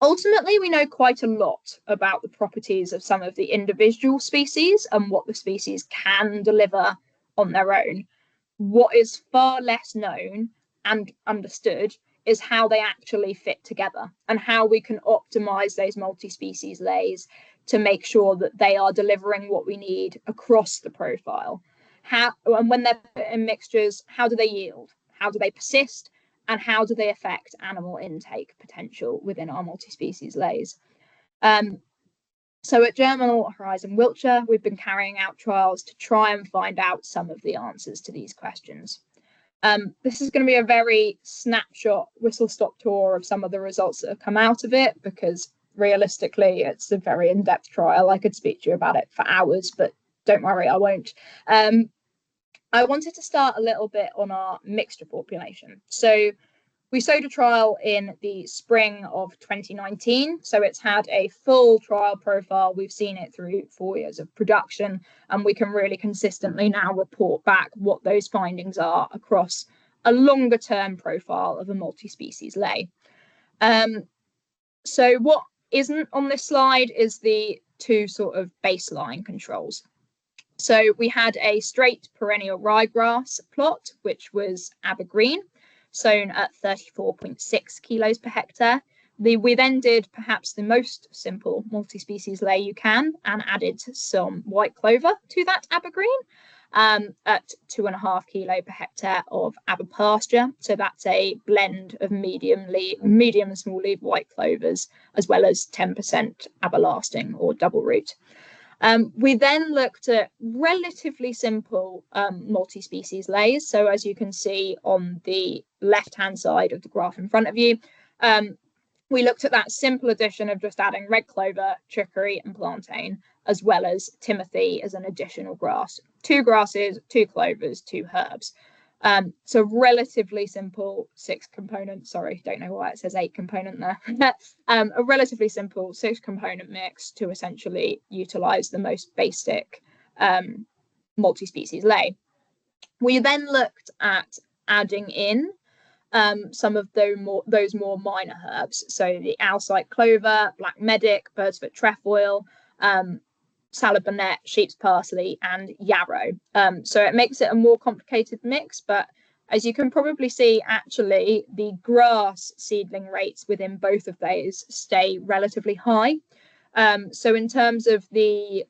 Ultimately, we know quite a lot about the properties of some of the individual species and what the species can deliver on their own. What is far less known and understood is how they actually fit together and how we can optimize those multi-species lays to make sure that they are delivering what we need across the profile. And when they're put in mixtures, how do they yield? How do they persist? And how do they affect animal intake potential within our multi-species lays? So at Germinal Horizon Wiltshire, we've been carrying out trials to try and find out some of the answers to these questions. This is going to be a very snapshot whistle-stop tour of some of the results that have come out of it, because realistically, it's a very in-depth trial. I could speak to you about it for hours, but don't worry, I won't. I wanted to start a little bit on our mixture population. So we sowed a trial in the spring of 2019. So it's had a full trial profile. We've seen it through 4 years of production, and we can really consistently now report back what those findings are across a longer term profile of a multi-species lay. So what isn't on this slide is the two sort of baseline controls. So we had a straight perennial ryegrass plot, which was Abergreen, sown at 34.6 kilos per hectare. We then did perhaps the most simple multi-species lay you can and added some white clover to that Abergreen at 2.5 kilo per hectare of aber pasture. So that's a blend of medium and small leaf white clovers, as well as 10% aberlasting or double root. We then looked at relatively simple multi-species lays. So as you can see on the left-hand side of the graph in front of you, we looked at that simple addition of just adding red clover, chicory and plantain, as well as timothy as an additional grass. 2 grasses, 2 clovers, 2 herbs. So relatively simple 6-component, sorry, don't know why it says 8-component there. A relatively simple 6-component mix to essentially utilize the most basic multi-species lay. We then looked at adding in some of those more minor herbs. So the Alsite clover, black medic, bird's-foot trefoil, salad bonnet, sheep's parsley and yarrow. So it makes it a more complicated mix, but as you can probably see, actually the grass seedling rates within both of those stay relatively high. So in terms of the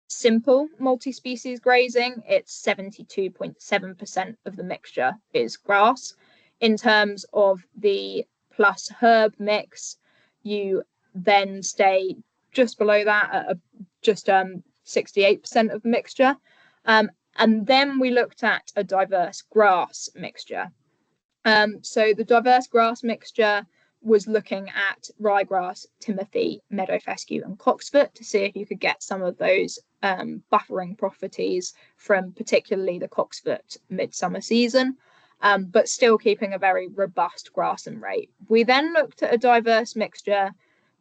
simple multi-species grazing, it's 72.7% of the mixture is grass. In terms of the plus herb mix, you then stay just below that at just 68% of the mixture. And then we looked at a diverse grass mixture. So the diverse grass mixture was looking at ryegrass, timothy, meadow fescue, and cocksfoot to see if you could get some of those buffering properties from particularly the cocksfoot midsummer season, but still keeping a very robust grassing rate. We then looked at a diverse mixture,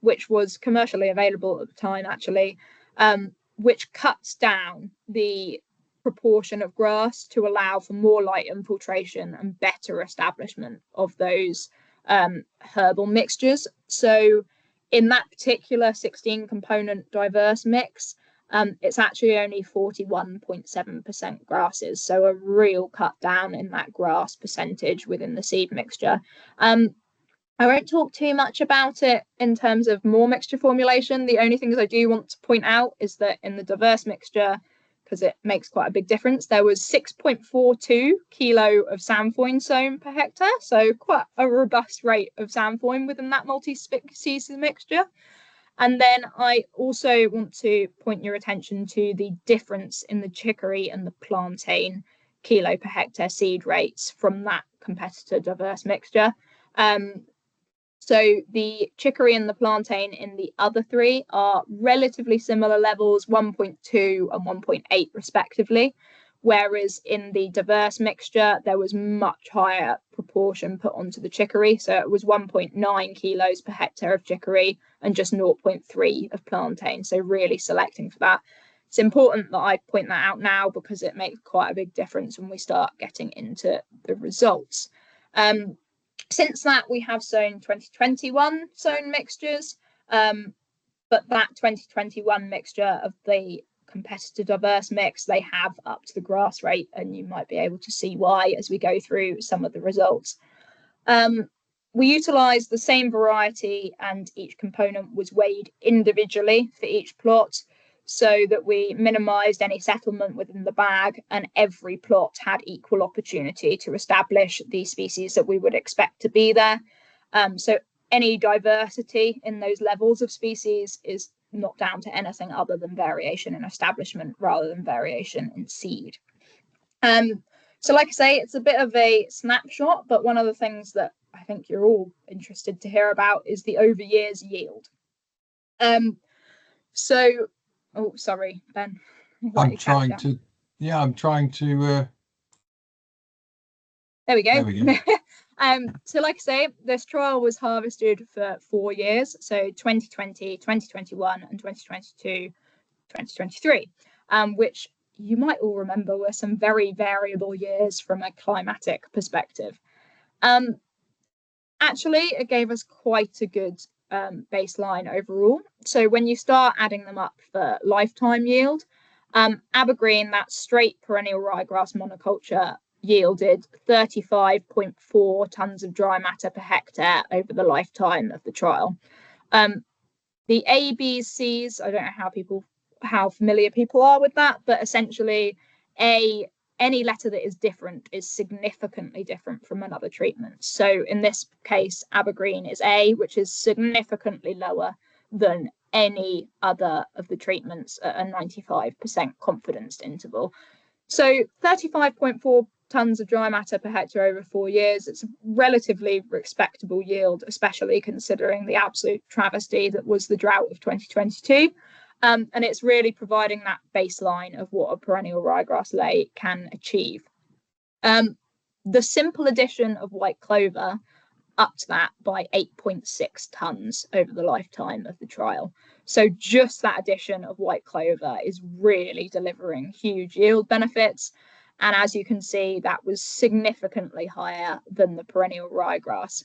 which was commercially available at the time, actually, which cuts down the proportion of grass to allow for more light infiltration and better establishment of those herbal mixtures. So in that particular 16 component diverse mix, it's actually only 41.7% grasses, so a real cut down in that grass percentage within the seed mixture. I won't talk too much about it in terms of more mixture formulation. The only things I do want to point out is that in the diverse mixture, because it makes quite a big difference, there was 6.42 kilo of samfoin sown per hectare, so quite a robust rate of samfoin within that multi-species mixture. And then I also want to point your attention to the difference in the chicory and the plantain kilo per hectare seed rates from that competitor diverse mixture. So the chicory and the plantain in the other three are relatively similar levels, 1.2 and 1.8 respectively, whereas in the diverse mixture, there was much higher proportion put onto the chicory. So it was 1.9 kilos per hectare of chicory and just 0.3 of plantain. So really selecting for that. It's important that I point that out now because it makes quite a big difference when we start getting into the results. Since that, we have sown 2021 sown mixtures, but that 2021 mixture of the competitor diverse mix, they have up to the grass rate, and you might be able to see why as we go through some of the results. We utilised the same variety, and each component was weighed individually for each plot, so that we minimised any settlement within the bag, and every plot had equal opportunity to establish the species that we would expect to be there. So any diversity in those levels of species is not down to anything other than variation in establishment rather than variation in seed. So like I say, it's a bit of a snapshot, but one of the things that I think you're all interested to hear about is the over years yield. So, oh, sorry, Ben. I'm trying to. There we go. There we go. So like I say, this trial was harvested for 4 years, so 2020, 2021, and 2022, 2023, which you might all remember were some very variable years from a climatic perspective. Actually, it gave us quite a good baseline overall. So when you start adding them up for lifetime yield, Abergreen, that straight perennial ryegrass monoculture, yielded 35.4 tons of dry matter per hectare over the lifetime of the trial. The A, B's, C's, I don't know how familiar people are with that, but essentially any letter that is different is significantly different from another treatment. So in this case, Abergreen is A, which is significantly lower than any other of the treatments at a 95% confidence interval. So 35.4 tons of dry matter per hectare over 4 years. It's a relatively respectable yield, especially considering the absolute travesty that was the drought of 2022. And it's really providing that baseline of what a perennial ryegrass ley can achieve. The simple addition of white clover upped that by 8.6 tons over the lifetime of the trial. So just that addition of white clover is really delivering huge yield benefits. And as you can see, that was significantly higher than the perennial ryegrass.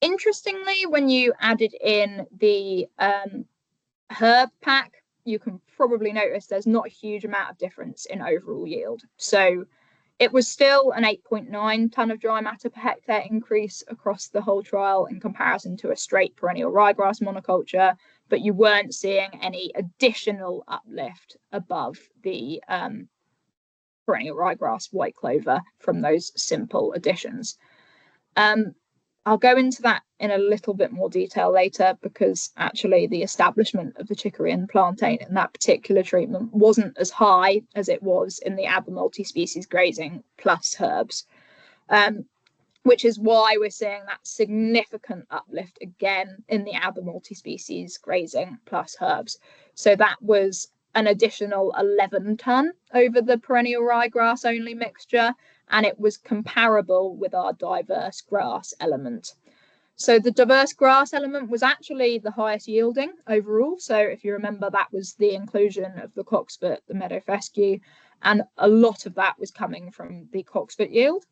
Interestingly, when you added in the herb pack, you can probably notice there's not a huge amount of difference in overall yield. So it was still an 8.9 ton of dry matter per hectare increase across the whole trial in comparison to a straight perennial ryegrass monoculture, but you weren't seeing any additional uplift above the perennial ryegrass, white clover from those simple additions. I'll go into that in a little bit more detail later, because actually the establishment of the chicory and plantain in that particular treatment wasn't as high as it was in the aber multi-species grazing plus herbs, which is why we're seeing that significant uplift again in the aber multi-species grazing plus herbs. So that was an additional 11 tonne over the perennial ryegrass only mixture, and it was comparable with our diverse grass element. So the diverse grass element was actually the highest yielding overall. So if you remember, that was the inclusion of the cocksfoot, the meadow fescue, and a lot of that was coming from the cocksfoot yield,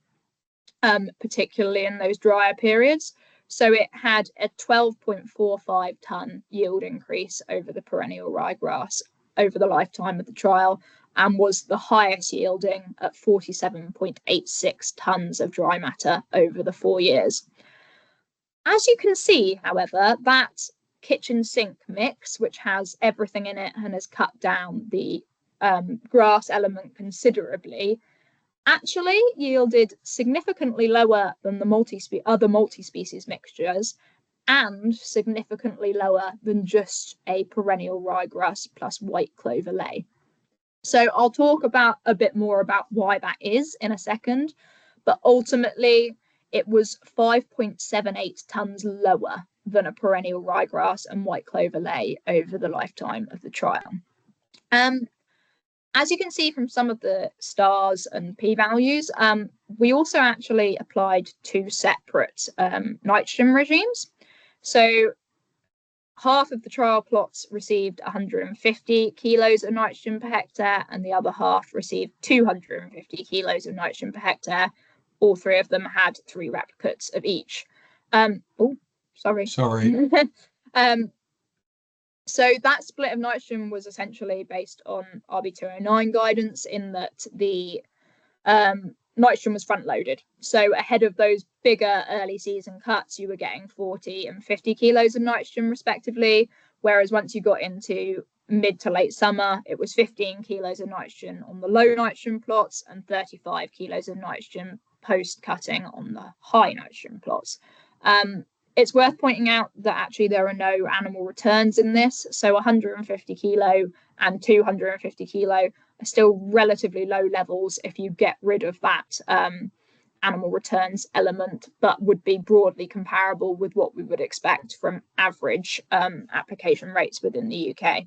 particularly in those drier periods. So it had a 12.45 tonne yield increase over the perennial ryegrass over the lifetime of the trial, and was the highest yielding at 47.86 tonnes of dry matter over the 4 years. As you can see, however, that kitchen sink mix, which has everything in it and has cut down the grass element considerably, actually yielded significantly lower than the other multi-species mixtures, and significantly lower than just a perennial ryegrass plus white clover ley. So I'll talk about a bit more about why that is in a second, but ultimately it was 5.78 tonnes lower than a perennial ryegrass and white clover ley over the lifetime of the trial. As you can see from some of the stars and p-values, we also actually applied 2 separate nitrogen regimes. So half of the trial plots received 150 kilos of nitrogen per hectare, and the other half received 250 kilos of nitrogen per hectare. All 3 of them had 3 replicates of each. Sorry. So that split of nitrogen was essentially based on RB209 guidance, in that the nitrogen was front loaded. So ahead of those bigger early season cuts, you were getting 40 and 50 kilos of nitrogen respectively, whereas once you got into mid to late summer, it was 15 kilos of nitrogen on the low nitrogen plots and 35 kilos of nitrogen post cutting on the high nitrogen plots. It's worth pointing out that actually there are no animal returns in this, so 150 kilo and 250 kilo are still relatively low levels if you get rid of that animal returns element, but would be broadly comparable with what we would expect from average application rates within the UK.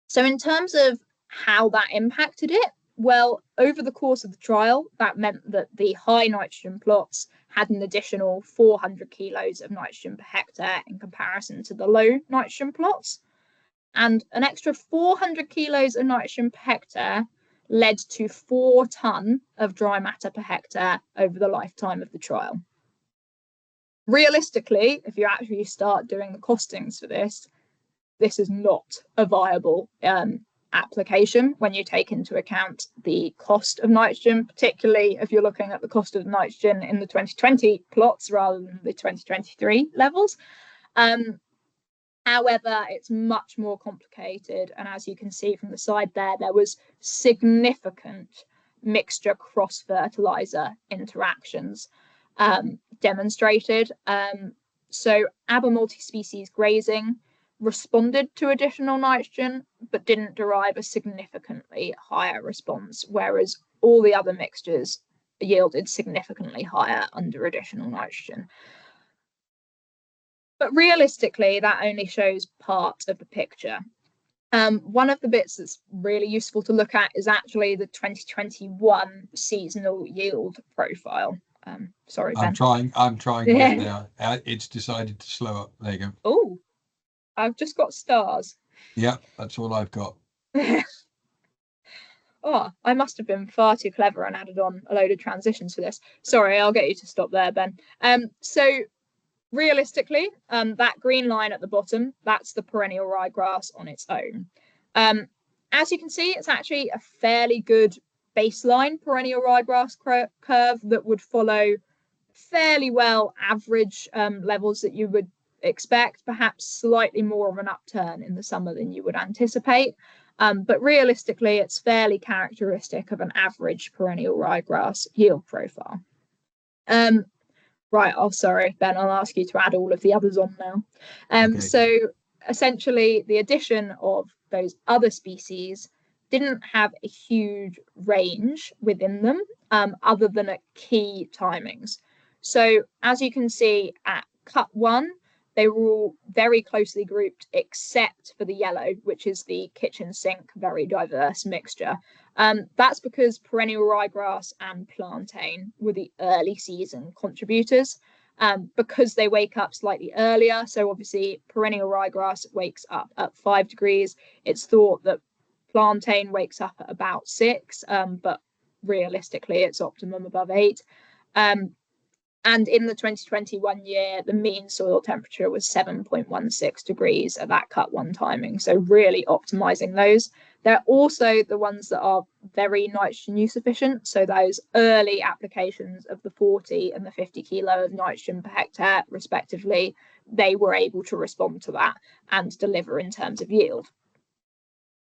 So in terms of how that impacted it, well, over the course of the trial, that meant that the high nitrogen plots had an additional 400 kilos of nitrogen per hectare in comparison to the low nitrogen plots. And an extra 400 kilos of nitrogen per hectare led to 4 tonne of dry matter per hectare over the lifetime of the trial. Realistically, if you actually start doing the costings for this, this is not a viable application when you take into account the cost of nitrogen, particularly if you're looking at the cost of nitrogen in the 2020 plots rather than the 2023 levels. However, it's much more complicated, and as you can see from the side there was significant mixture cross fertilizer interactions demonstrated. So aber multi-species grazing responded to additional nitrogen but didn't derive a significantly higher response, whereas all the other mixtures yielded significantly higher under additional nitrogen. But realistically, that only shows part of the picture. One of the bits that's really useful to look at is actually the 2021 seasonal yield profile. Sorry, Ben. I'm trying it now. It's decided to slow up. There you go. Oh, I've just got stars. Yeah, that's all I've got. Oh, I must have been far too clever and added on a load of transitions for this. Sorry, I'll get you to stop there, Ben. So realistically, that green line at the bottom, that's the perennial ryegrass on its own. As you can see, it's actually a fairly good baseline perennial ryegrass curve that would follow fairly well average levels that you would expect, perhaps slightly more of an upturn in the summer than you would anticipate. But realistically, it's fairly characteristic of an average perennial ryegrass yield profile. Right, oh, sorry, Ben, I'll ask you to add all of the others on now. Okay. So essentially, the addition of those other species didn't have a huge range within them, other than at key timings. So as you can see at cut 1, they were all very closely grouped except for the yellow, which is the kitchen sink very diverse mixture. That's because perennial ryegrass and plantain were the early season contributors, because they wake up slightly earlier. So obviously perennial ryegrass wakes up at 5 degrees. It's thought that plantain wakes up at about 6, but realistically it's optimum above 8. And in the 2021 year, the mean soil temperature was 7.16 degrees at that cut 1 timing. So really optimizing those. They're also the ones that are very nitrogen use efficient. So those early applications of the 40 and the 50 kilo of nitrogen per hectare, respectively, they were able to respond to that and deliver in terms of yield.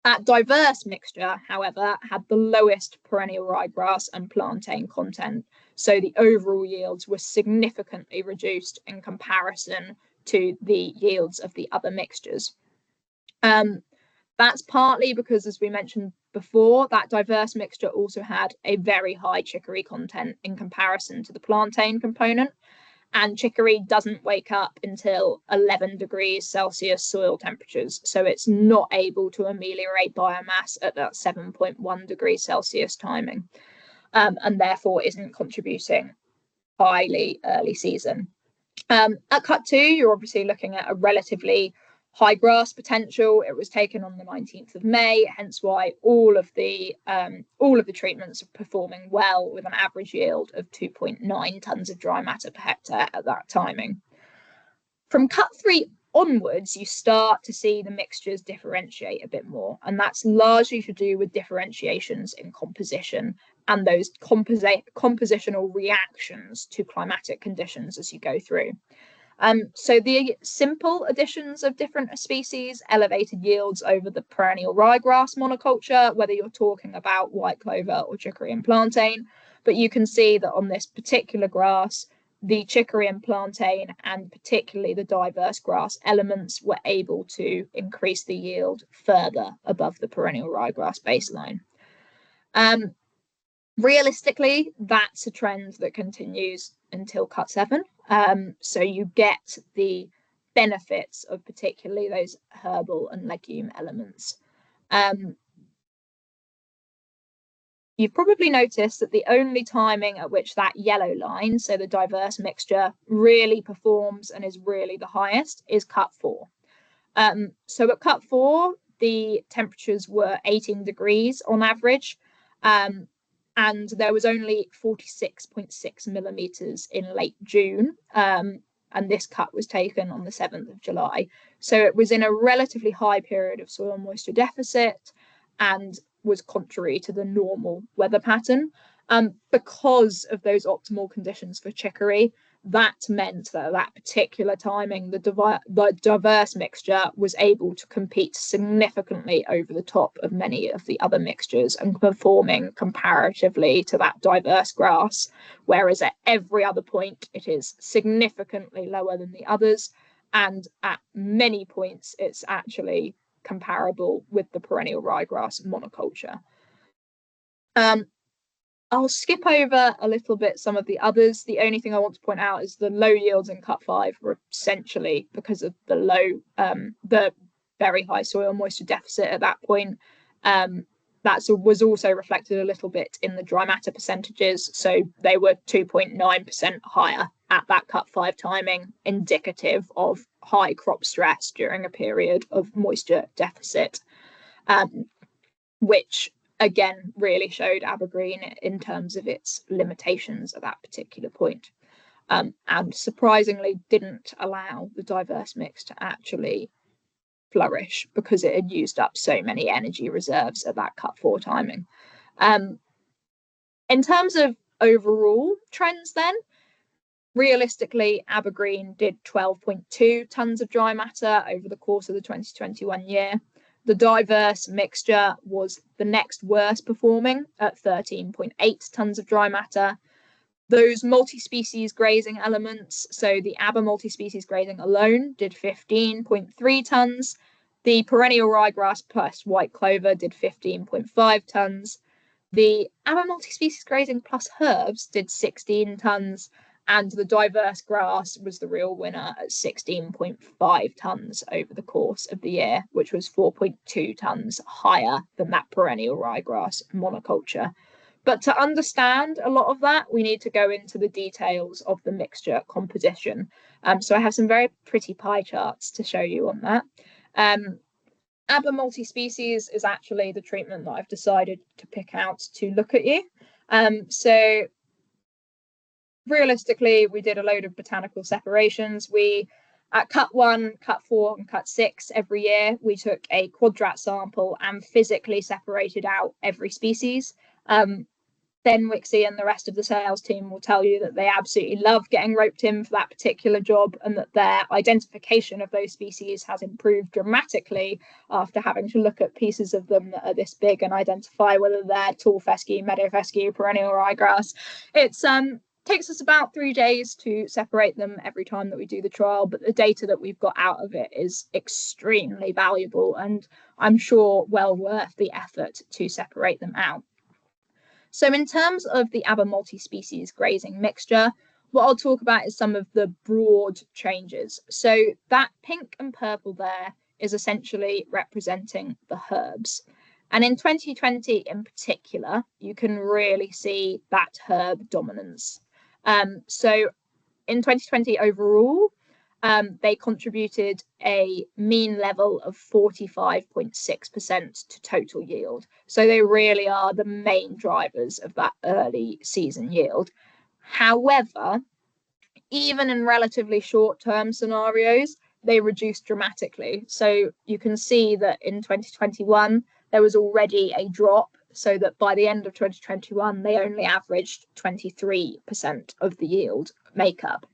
That diverse mixture, however, had the lowest perennial ryegrass and plantain content, so the overall yields were significantly reduced in comparison to the yields of the other mixtures. That's partly because, as we mentioned before, that diverse mixture also had a very high chicory content in comparison to the plantain component. And chicory doesn't wake up until 11 degrees Celsius soil temperatures, so it's not able to ameliorate biomass at that 7.1 degrees Celsius timing, and therefore isn't contributing highly early season. At cut 2, you're obviously looking at a relatively high grass potential. It was taken on the 19th of May, hence why all of the treatments are performing well, with an average yield of 2.9 tonnes of dry matter per hectare at that timing. From cut 3 onwards, you start to see the mixtures differentiate a bit more, and that's largely to do with differentiations in composition and those compositional reactions to climatic conditions as you go through. So the simple additions of different species elevated yields over the perennial ryegrass monoculture, whether you're talking about white clover or chicory and plantain. But you can see that on this particular grass, the chicory and plantain, and particularly the diverse grass elements, were able to increase the yield further above the perennial ryegrass baseline. Realistically, that's a trend that continues until cut 7. So you get the benefits of particularly those herbal and legume elements. You've probably noticed that the only timing at which that yellow line, so the diverse mixture, really performs and is really the highest is cut 4. So at cut 4, the temperatures were 18 degrees on average, and there was only 46.6 millimeters in late June, and this cut was taken on the 7th of July. So it was in a relatively high period of soil moisture deficit and was contrary to the normal weather pattern. Because of those optimal conditions for chicory, that meant that at that particular timing, the diverse mixture was able to compete significantly over the top of many of the other mixtures and performing comparatively to that diverse grass, whereas at every other point it is significantly lower than the others, and at many points it's actually comparable with the perennial ryegrass monoculture. I'll skip over a little bit some of the others. The only thing I want to point out is the low yields in cut 5 were essentially because of the very high soil moisture deficit at that point. That was also reflected a little bit in the dry matter percentages. So they were 2.9% higher at that cut 5 timing, indicative of high crop stress during a period of moisture deficit, which again really showed Abergreen in terms of its limitations at that particular point, and surprisingly didn't allow the diverse mix to actually flourish because it had used up so many energy reserves at that cut 4 timing. In terms of overall trends then, Realistically, Abergreen did 12.2 tonnes of dry matter over the course of the 2021 year. The diverse mixture was the next worst performing at 13.8 tonnes of dry matter. Those multi-species grazing elements, so the Aber multi-species grazing alone did 15.3 tonnes. The perennial ryegrass plus white clover did 15.5 tonnes. The Aber multi-species grazing plus herbs did 16 tonnes, and the diverse grass was the real winner at 16.5 tonnes over the course of the year, which was 4.2 tonnes higher than that perennial ryegrass monoculture. But to understand a lot of that, we need to go into the details of the mixture composition. So I have some very pretty pie charts to show you on that. Aber multi-species is actually the treatment that I've decided to pick out to look at you. So realistically, we did a load of botanical separations. We, at cut 1, cut 4, and cut 6 every year, we took a quadrat sample and physically separated out every species. Then Wixie and the rest of the sales team will tell you that they absolutely love getting roped in for that particular job, and that their identification of those species has improved dramatically after having to look at pieces of them that are this big and identify whether they're tall fescue, meadow fescue, perennial ryegrass. It's takes us about 3 days to separate them every time that we do the trial, but the data that we've got out of it is extremely valuable, and I'm sure well worth the effort to separate them out. So in terms of the Aber multi-species grazing mixture, what I'll talk about is some of the broad changes. So that pink and purple there is essentially representing the herbs. And in 2020 in particular, you can really see that herb dominance. So in 2020 overall, they contributed a mean level of 45.6% to total yield. So they really are the main drivers of that early season yield. However, even in relatively short-term scenarios, they reduced dramatically. So you can see that in 2021, there was already a drop, so that by the end of 2021, they only averaged 23% of the yield makeup.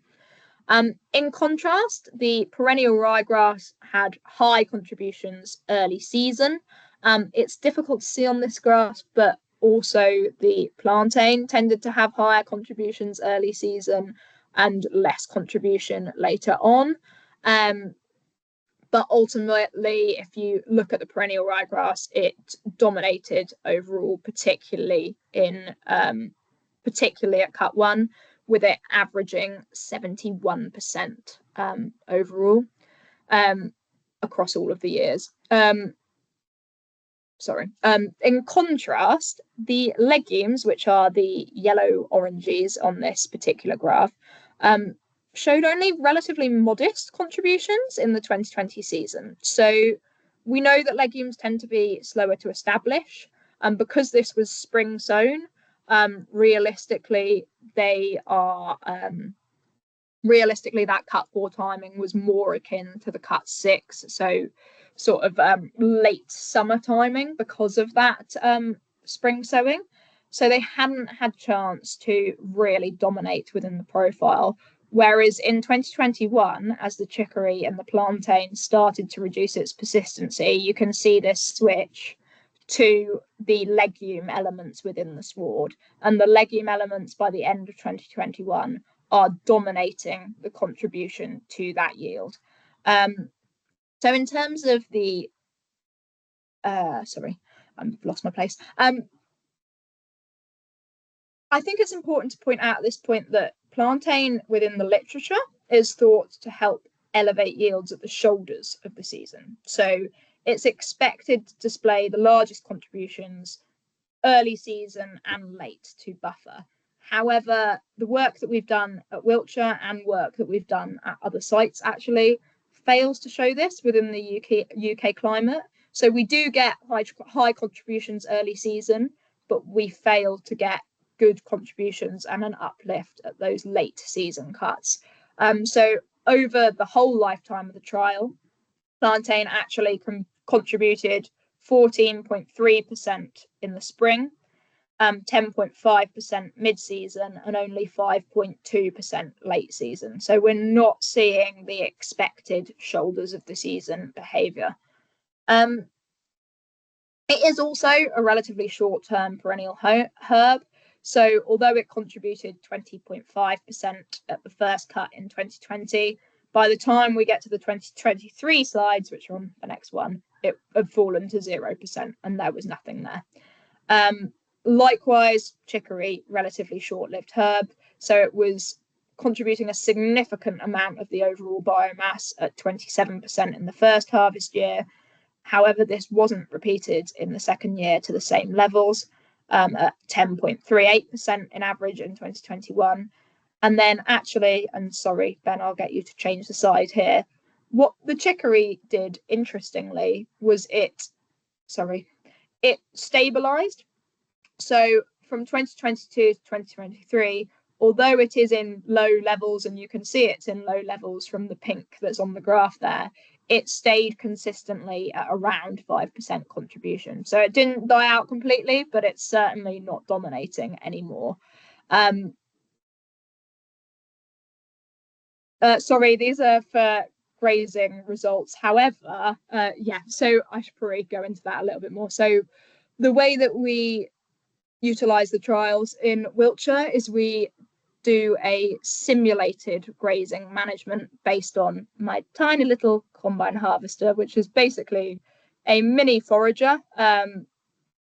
In contrast, the perennial ryegrass had high contributions early season. It's difficult to see on this graph, but also the plantain tended to have higher contributions early season and less contribution later on. But ultimately, if you look at the perennial ryegrass, it dominated overall, particularly at cut 1. With it averaging 71% overall across all of the years. In contrast, the legumes, which are the yellow oranges on this particular graph, showed only relatively modest contributions in the 2020 season. So we know that legumes tend to be slower to establish, and because this was spring sown, realistically that cut 4 timing was more akin to the cut 6, so sort of late summer timing because of that spring sowing. So they hadn't had chance to really dominate within the profile. Whereas in 2021, as the chicory and the plantain started to reduce its persistency, you can see this switch to the legume elements within the sward, and the legume elements by the end of 2021 are dominating the contribution to that yield. So in terms of the sorry, I've lost my place. I think it's important to point out at this point that plantain within the literature is thought to help elevate yields at the shoulders of the season. So it's expected to display the largest contributions early season and late to buffer. However, the work that we've done at Wiltshire and work that we've done at other sites actually fails to show this within the UK climate. So we do get high contributions early season, but we fail to get good contributions and an uplift at those late season cuts. So over the whole lifetime of the trial, plantain actually contributed 14.3% in the spring, 10.5% mid-season and only 5.2% late season. So we're not seeing the expected shoulders of the season behaviour. It is also a relatively short-term perennial herb. So although it contributed 20.5% at the first cut in 2020, by the time we get to the 2023 slides, which are on the next one, it had fallen to 0% and there was nothing there. Likewise, chicory, relatively short-lived herb, so it was contributing a significant amount of the overall biomass at 27% in the first harvest year. However, this wasn't repeated in the second year to the same levels, at 10.38% in average in 2021. And then actually, and sorry, Ben, I'll get you to change the slide here. What the chicory did, interestingly, was it stabilized. So from 2022 to 2023, although it is in low levels, and you can see it's in low levels from the pink that's on the graph there, it stayed consistently at around 5% contribution. So it didn't die out completely, but it's certainly not dominating anymore. Sorry, these are for grazing results. However, so I should probably go into that a little bit more. So the way that we utilise the trials in Wiltshire is we do a simulated grazing management based on my tiny little combine harvester, which is basically a mini forager.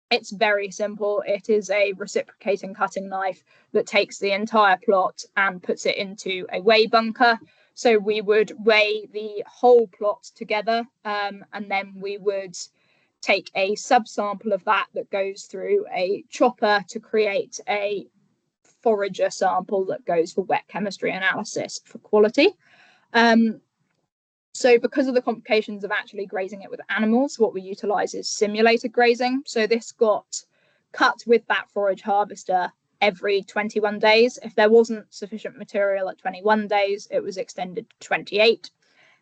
It's very simple. It is a reciprocating cutting knife that takes the entire plot and puts it into a weigh bunker. So we would weigh the whole plot together, and then we would take a subsample of that goes through a chopper to create a forager sample that goes for wet chemistry analysis for quality. So because of the complications of actually grazing it with animals, what we utilise is simulated grazing. So this got cut with that forage harvester every 21 days. If there wasn't sufficient material at 21 days, it was extended to 28.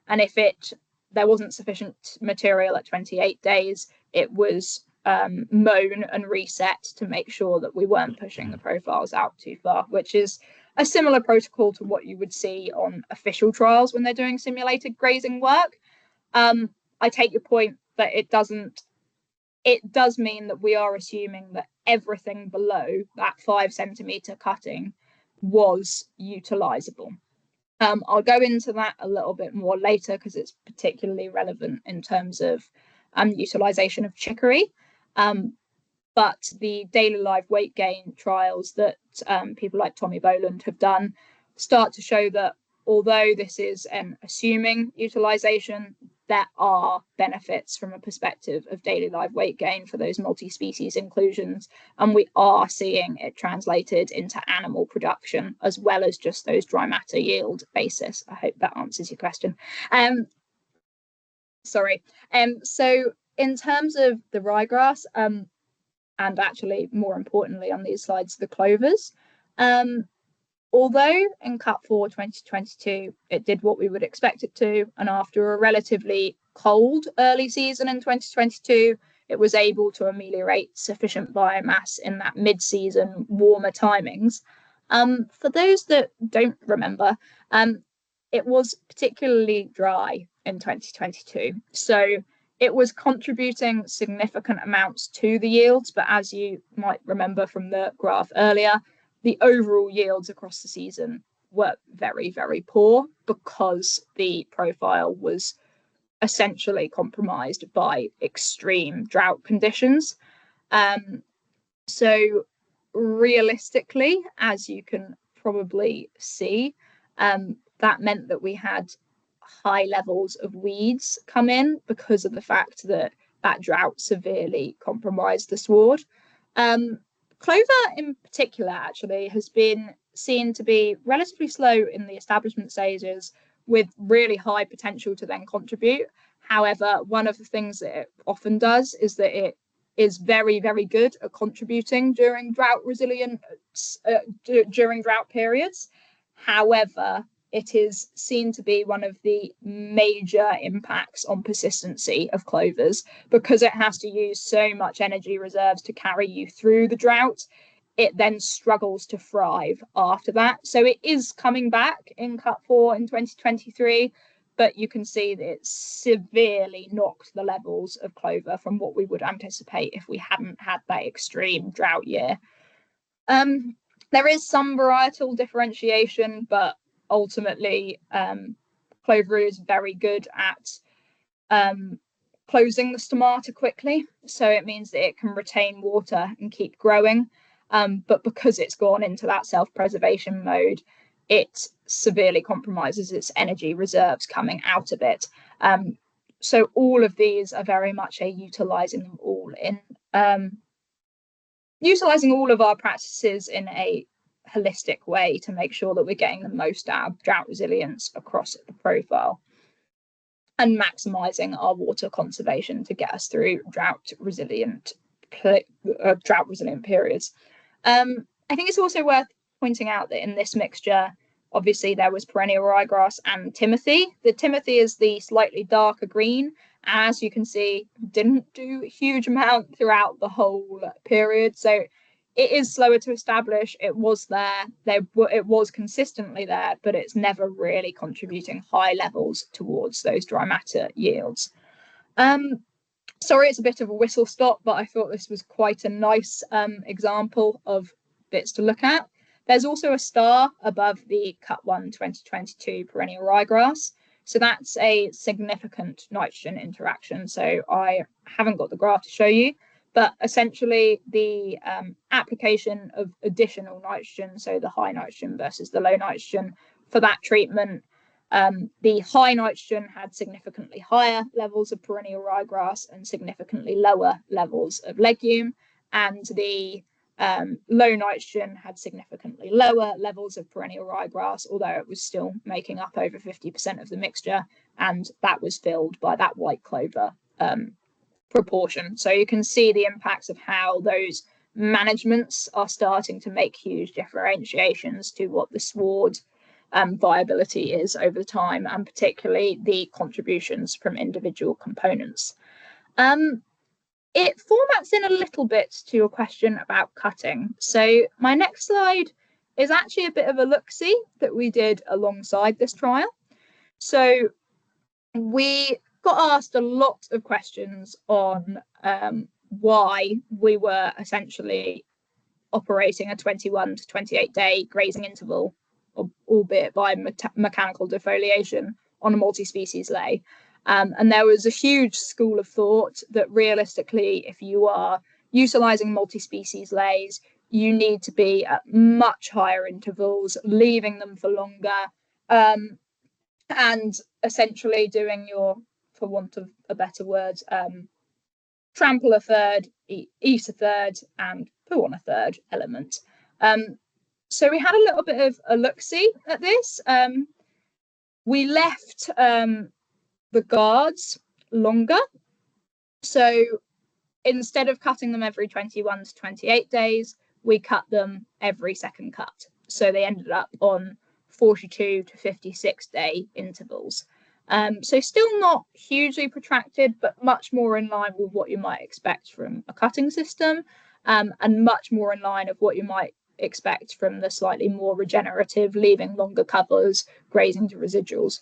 And if there wasn't sufficient material at 28 days, it was mown and reset to make sure that we weren't pushing the profiles out too far, which is a similar protocol to what you would see on official trials when they're doing simulated grazing work. I take your point that it does mean that we are assuming that everything below that 5 centimetre cutting was utilisable. I'll go into that a little bit more later because it's particularly relevant in terms of utilisation of chicory. But the daily live weight gain trials that people like Tommy Boland have done start to show that although this is an assuming utilisation, there are benefits from a perspective of daily live weight gain for those multi-species inclusions, and we are seeing it translated into animal production as well as just those dry matter yield basis. I hope that answers your question. So in terms of the ryegrass, and actually more importantly on these slides, the clovers, although in cut 4 2022 it did what we would expect it to, and after a relatively cold early season in 2022 it was able to ameliorate sufficient biomass in that mid-season warmer timings. For those that don't remember, it was particularly dry in 2022, so it was contributing significant amounts to the yields, but as you might remember from the graph earlier, the overall yields across the season were very, very poor because the profile was essentially compromised by extreme drought conditions. So realistically, as you can probably see, that meant that we had high levels of weeds come in because of the fact that that drought severely compromised the sward. Clover in particular actually has been seen to be relatively slow in the establishment stages with really high potential to then contribute. However, one of the things that it often does is that it is very, very good at contributing during drought periods. However, it is seen to be one of the major impacts on persistency of clovers because it has to use so much energy reserves to carry you through the drought. it then struggles to thrive after that. So it is coming back in cut 4 in 2023, but you can see that it's severely knocked the levels of clover from what we would anticipate if we hadn't had that extreme drought year. There is some varietal differentiation, but ultimately clover is very good at closing the stomata quickly, so it means that it can retain water and keep growing, but because it's gone into that self-preservation mode, it severely compromises its energy reserves coming out of it. So all of these are very much utilizing them all in utilizing all of our practices in a holistic way to make sure that we're getting the most out of drought resilience across the profile and maximizing our water conservation to get us through drought resilient periods. I think it's also worth pointing out that in this mixture, obviously there was perennial ryegrass and timothy. The timothy is the slightly darker green. As you can see, didn't do a huge amount throughout the whole period. So it is slower to establish. It was there. It was consistently there, but it's never really contributing high levels towards those dry matter yields. Sorry, it's a bit of a whistle stop, but I thought this was quite a nice example of bits to look at. There's also a star above the cut 1 2022 perennial ryegrass. So that's a significant nitrogen interaction. So I haven't got the graph to show you, but essentially the application of additional nitrogen, so the high nitrogen versus the low nitrogen for that treatment, the high nitrogen had significantly higher levels of perennial ryegrass and significantly lower levels of legume, and the low nitrogen had significantly lower levels of perennial ryegrass, although it was still making up over 50% of the mixture, and that was filled by that white clover proportion. So you can see the impacts of how those managements are starting to make huge differentiations to what the sward viability is over time, and particularly the contributions from individual components. It formats in a little bit to your question about cutting. So my next slide is actually a bit of a look-see that we did alongside this trial. So we got asked a lot of questions on why we were essentially operating a 21 to 28 day grazing interval, albeit by mechanical defoliation, on a multi-species lay. And there was a huge school of thought that realistically, if you are utilizing multi-species lays, you need to be at much higher intervals, leaving them for longer, and essentially doing your, for want of a better word, trample a third, eat a third, and poo on a third element. So we had a little bit of a look-see at this. We left the guards longer. So instead of cutting them every 21 to 28 days, we cut them every second cut. So they ended up on 42 to 56 day intervals. So still not hugely protracted, but much more in line with what you might expect from a cutting system, and much more in line of what you might expect from the slightly more regenerative, leaving longer covers, grazing to residuals.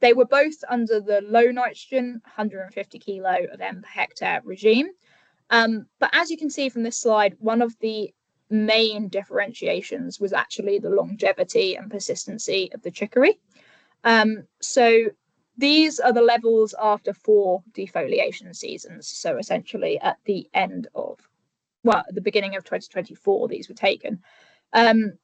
They were both under the low nitrogen 150 kilo of M per hectare regime. But as you can see from this slide, one of the main differentiations was actually the longevity and persistency of the chicory. So these are the levels after 4 defoliation seasons. So essentially at the end of, well, at the beginning of 2024, these were taken. And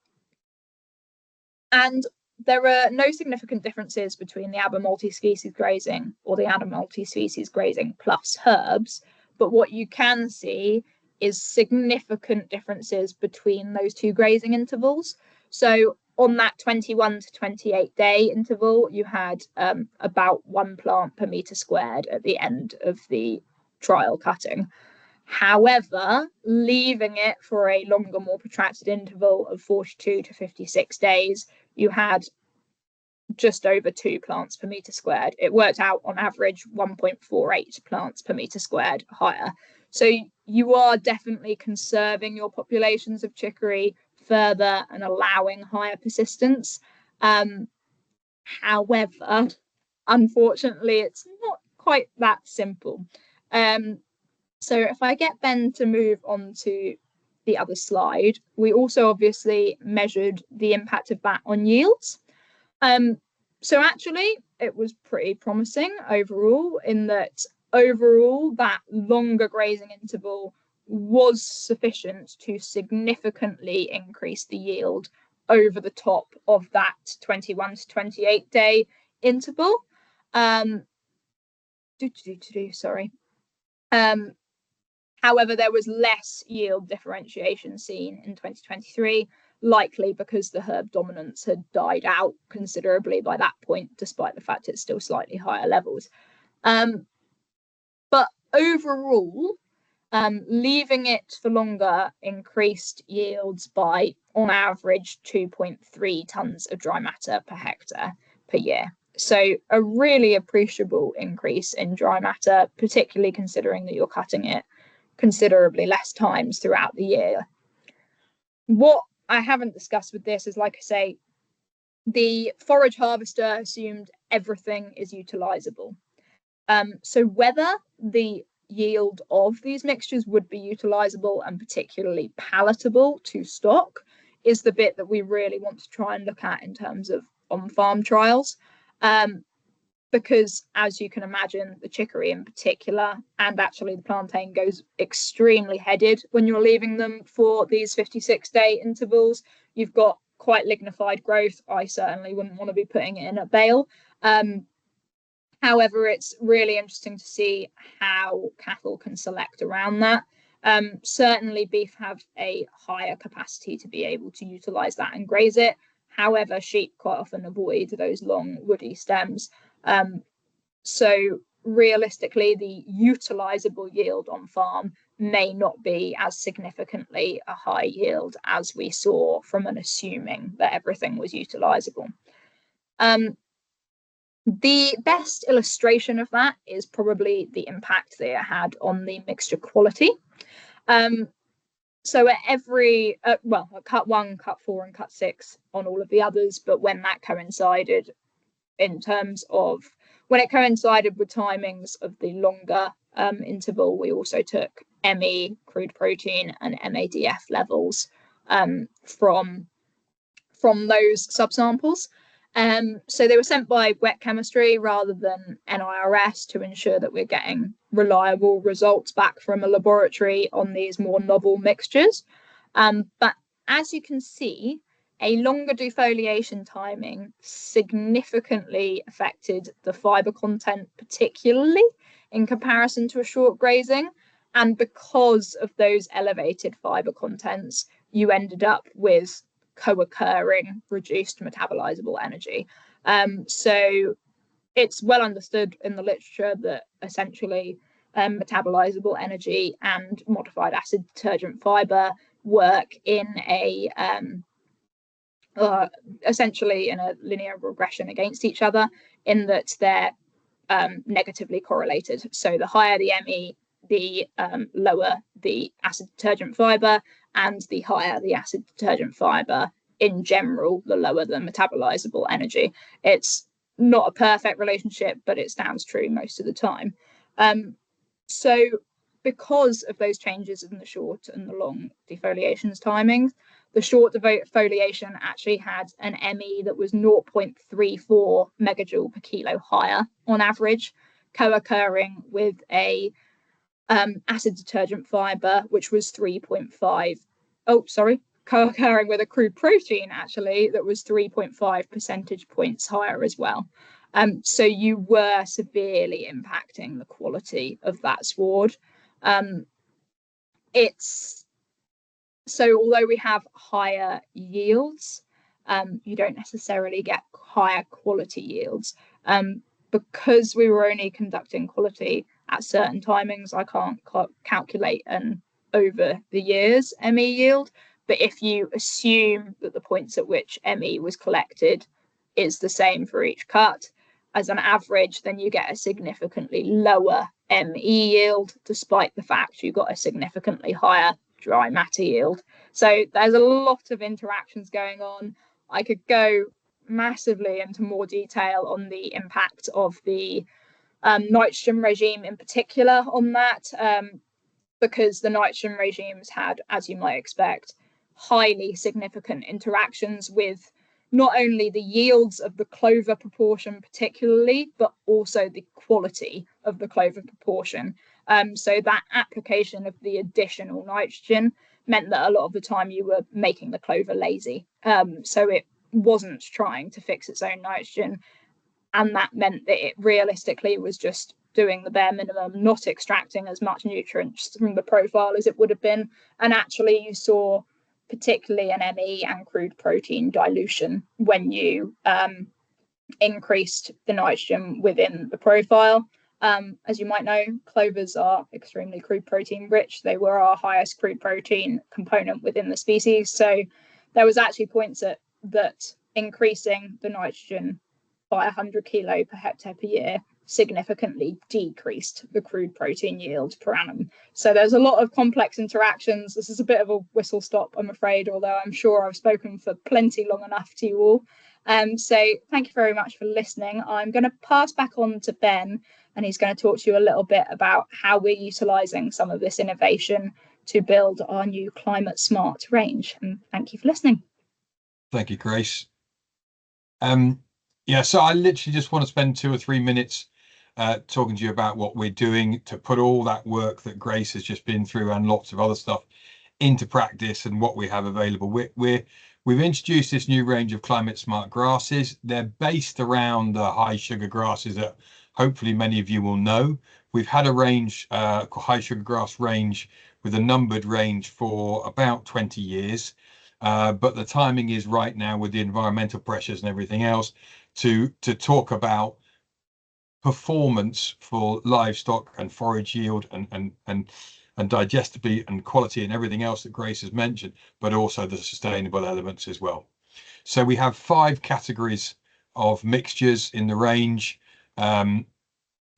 there are no significant differences between the ABBA multi-species grazing or the ABBA multi-species grazing plus herbs. But what you can see is significant differences between those two grazing intervals. So on that 21 to 28 day interval, you had about 1 plant per meter squared at the end of the trial cutting. However, leaving it for a longer, more protracted interval of 42 to 56 days, you had just over 2 plants per meter squared. It worked out on average 1.48 plants per meter squared higher. So you are definitely conserving your populations of chicory further and allowing higher persistence. However, unfortunately, it's not quite that simple. So if I get Ben to move on to the other slide, we also obviously measured the impact of that on yields. So actually, it was pretty promising overall, in that overall that longer grazing interval was sufficient to significantly increase the yield over the top of that 21 to 28 day interval. Sorry. However, there was less yield differentiation seen in 2023, likely because the herb dominance had died out considerably by that point, despite the fact it's still slightly higher levels. But overall, leaving it for longer increased yields by, on average, 2.3 tonnes of dry matter per hectare per year. So a really appreciable increase in dry matter, particularly considering that you're cutting it considerably less times throughout the year. What I haven't discussed with this is, like I say, the forage harvester assumed everything is utilizable. So whether the yield of these mixtures would be utilizable and particularly palatable to stock is the bit that we really want to try and look at in terms of on-farm trials. Because as you can imagine, the chicory in particular, and actually the plantain, goes extremely headed when you're leaving them for these 56-day intervals. You've got quite lignified growth. I certainly wouldn't want to be putting it in a bale. However, it's really interesting to see how cattle can select around that. Certainly beef have a higher capacity to be able to utilize that and graze it. However, sheep quite often avoid those long woody stems. So realistically, the utilizable yield on farm may not be as significantly a high yield as we saw from an assuming that everything was utilizable. The best illustration of that is probably the impact that it had on the mixture quality. So at every, well, at cut 1, cut 4, and cut 6 on all of the others, but when that coincided in terms of, when it coincided with timings of the longer interval, we also took ME, crude protein, and MADF levels from those subsamples. So they were sent by wet chemistry rather than NIRS to ensure that we're getting reliable results back from a laboratory on these more novel mixtures. But as you can see, a longer defoliation timing significantly affected the fibre content, particularly in comparison to a short grazing. And because of those elevated fibre contents, you ended up with co-occurring reduced metabolizable energy. So it's well understood in the literature that essentially metabolizable energy and modified acid detergent fibre work in a essentially in a linear regression against each other, in that they're negatively correlated. So the higher the ME, the lower the acid detergent fibre, and the higher the acid detergent fibre in general, the lower the metabolizable energy. It's not a perfect relationship, but it stands true most of the time. So because of those changes in the short and the long defoliations timings, the short defoliation actually had an ME that was 0.34 megajoule per kilo higher on average, co-occurring with a acid detergent fibre, which was 3.5. Oh, sorry, co-occurring with a crude protein actually that was 3.5 percentage points higher as well. So you were severely impacting the quality of that sward. So although we have higher yields, you don't necessarily get higher quality yields. Because we were only conducting quality at certain timings, I can't calculate an over the years ME yield. But if you assume that the points at which ME was collected is the same for each cut, as an average, then you get a significantly lower ME yield, despite the fact you got a significantly higher dry matter yield. So there's a lot of interactions going on. I could go massively into more detail on the impact of the nitrogen regime in particular on that, because the nitrogen regimes had, as you might expect, highly significant interactions with not only the yields of the clover proportion particularly, but also the quality of the clover proportion. So that application of the additional nitrogen meant that a lot of the time you were making the clover lazy. So it wasn't trying to fix its own nitrogen. And that meant that it realistically was just doing the bare minimum, not extracting as much nutrients from the profile as it would have been. And actually you saw particularly an ME and crude protein dilution when you increased the nitrogen within the profile. As you might know, clovers are extremely crude protein rich. They were our highest crude protein component within the species. So there was actually points that increasing the nitrogen by 100 kilo per hectare per year significantly decreased the crude protein yield per annum. So there's a lot of complex interactions. This is a bit of a whistle stop, I'm afraid, although I'm sure I've spoken for plenty long enough to you all. So thank you very much for listening. I'm going to pass back on to Ben, and he's going to talk to you a little bit about how we're utilising some of this innovation to build our new climate smart range. And thank you for listening. Thank you, Grace. Yeah, so I literally just want to spend 2 or 3 minutes talking to you about what we're doing to put all that work that Grace has just been through and lots of other stuff into practice and what we have available. We've introduced this new range of climate smart grasses. They're based around the high sugar grasses that hopefully many of you will know. We've had a range, high sugar grass range, with a numbered range for about 20 years. But the timing is right now with the environmental pressures and everything else to talk about performance for livestock and forage yield and digestibility and quality and everything else that Grace has mentioned, but also the sustainable elements as well. So we have 5 categories of mixtures in the range. As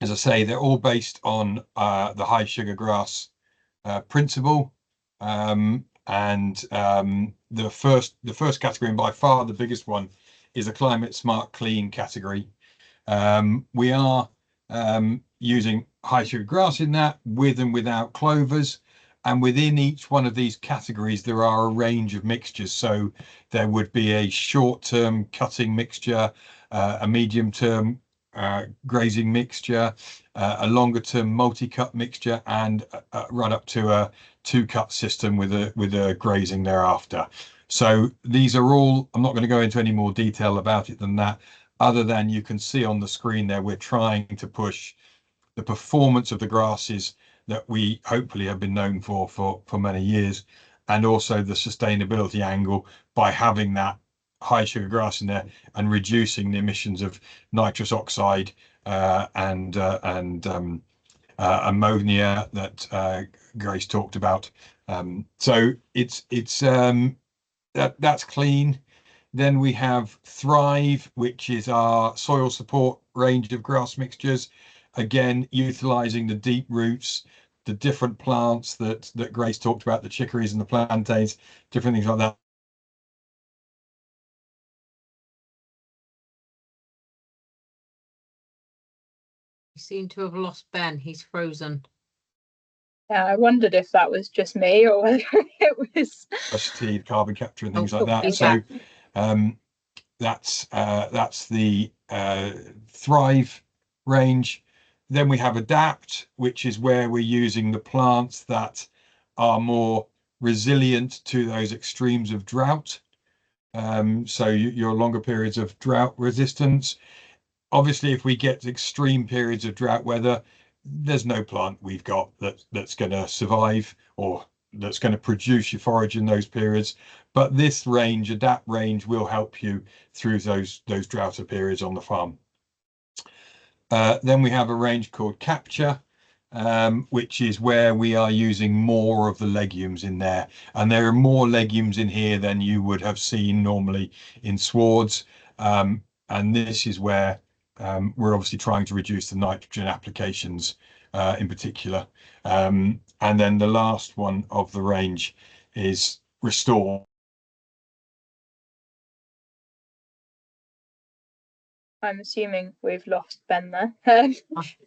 I say, they're all based on the high sugar grass principle. The first category, and by far the biggest one, is a climate smart clean category. We are using high sugar grass in that, with and without clovers, and within each one of these categories there are a range of mixtures. So there would be a short-term cutting mixture, a medium-term grazing mixture, a longer-term multi-cut mixture, and right up to a 2-cut system with a grazing thereafter. So these are all, I'm not going to go into any more detail about it than that, other than you can see on the screen there, we're trying to push the performance of the grasses that we hopefully have been known for many years, and also the sustainability angle by having that high sugar grass in there and reducing the emissions of nitrous oxide and ammonia that Grace talked about. So that's clean. Then we have Thrive, which is our soil support range of grass mixtures, again utilizing the deep roots, the different plants that Grace talked about, the chicories and the plantains, different things like that. You seem to have lost Ben. He's frozen. Yeah, I wondered if that was just me or whether it was carbon capture and things like that. So that's the Thrive range. Then we have Adapt, which is where we're using the plants that are more resilient to those extremes of drought. So your longer periods of drought resistance. Obviously, if we get extreme periods of drought weather, there's no plant we've got that's going to survive or that's going to produce your forage in those periods. But this range, Adapt range, will help you through those droughter periods on the farm. Then we have a range called Capture, which is where we are using more of the legumes in there. And there are more legumes in here than you would have seen normally in swards. And this is where we're obviously trying to reduce the nitrogen applications in particular. And then the last one of the range is Restore. I'm assuming we've lost Ben there.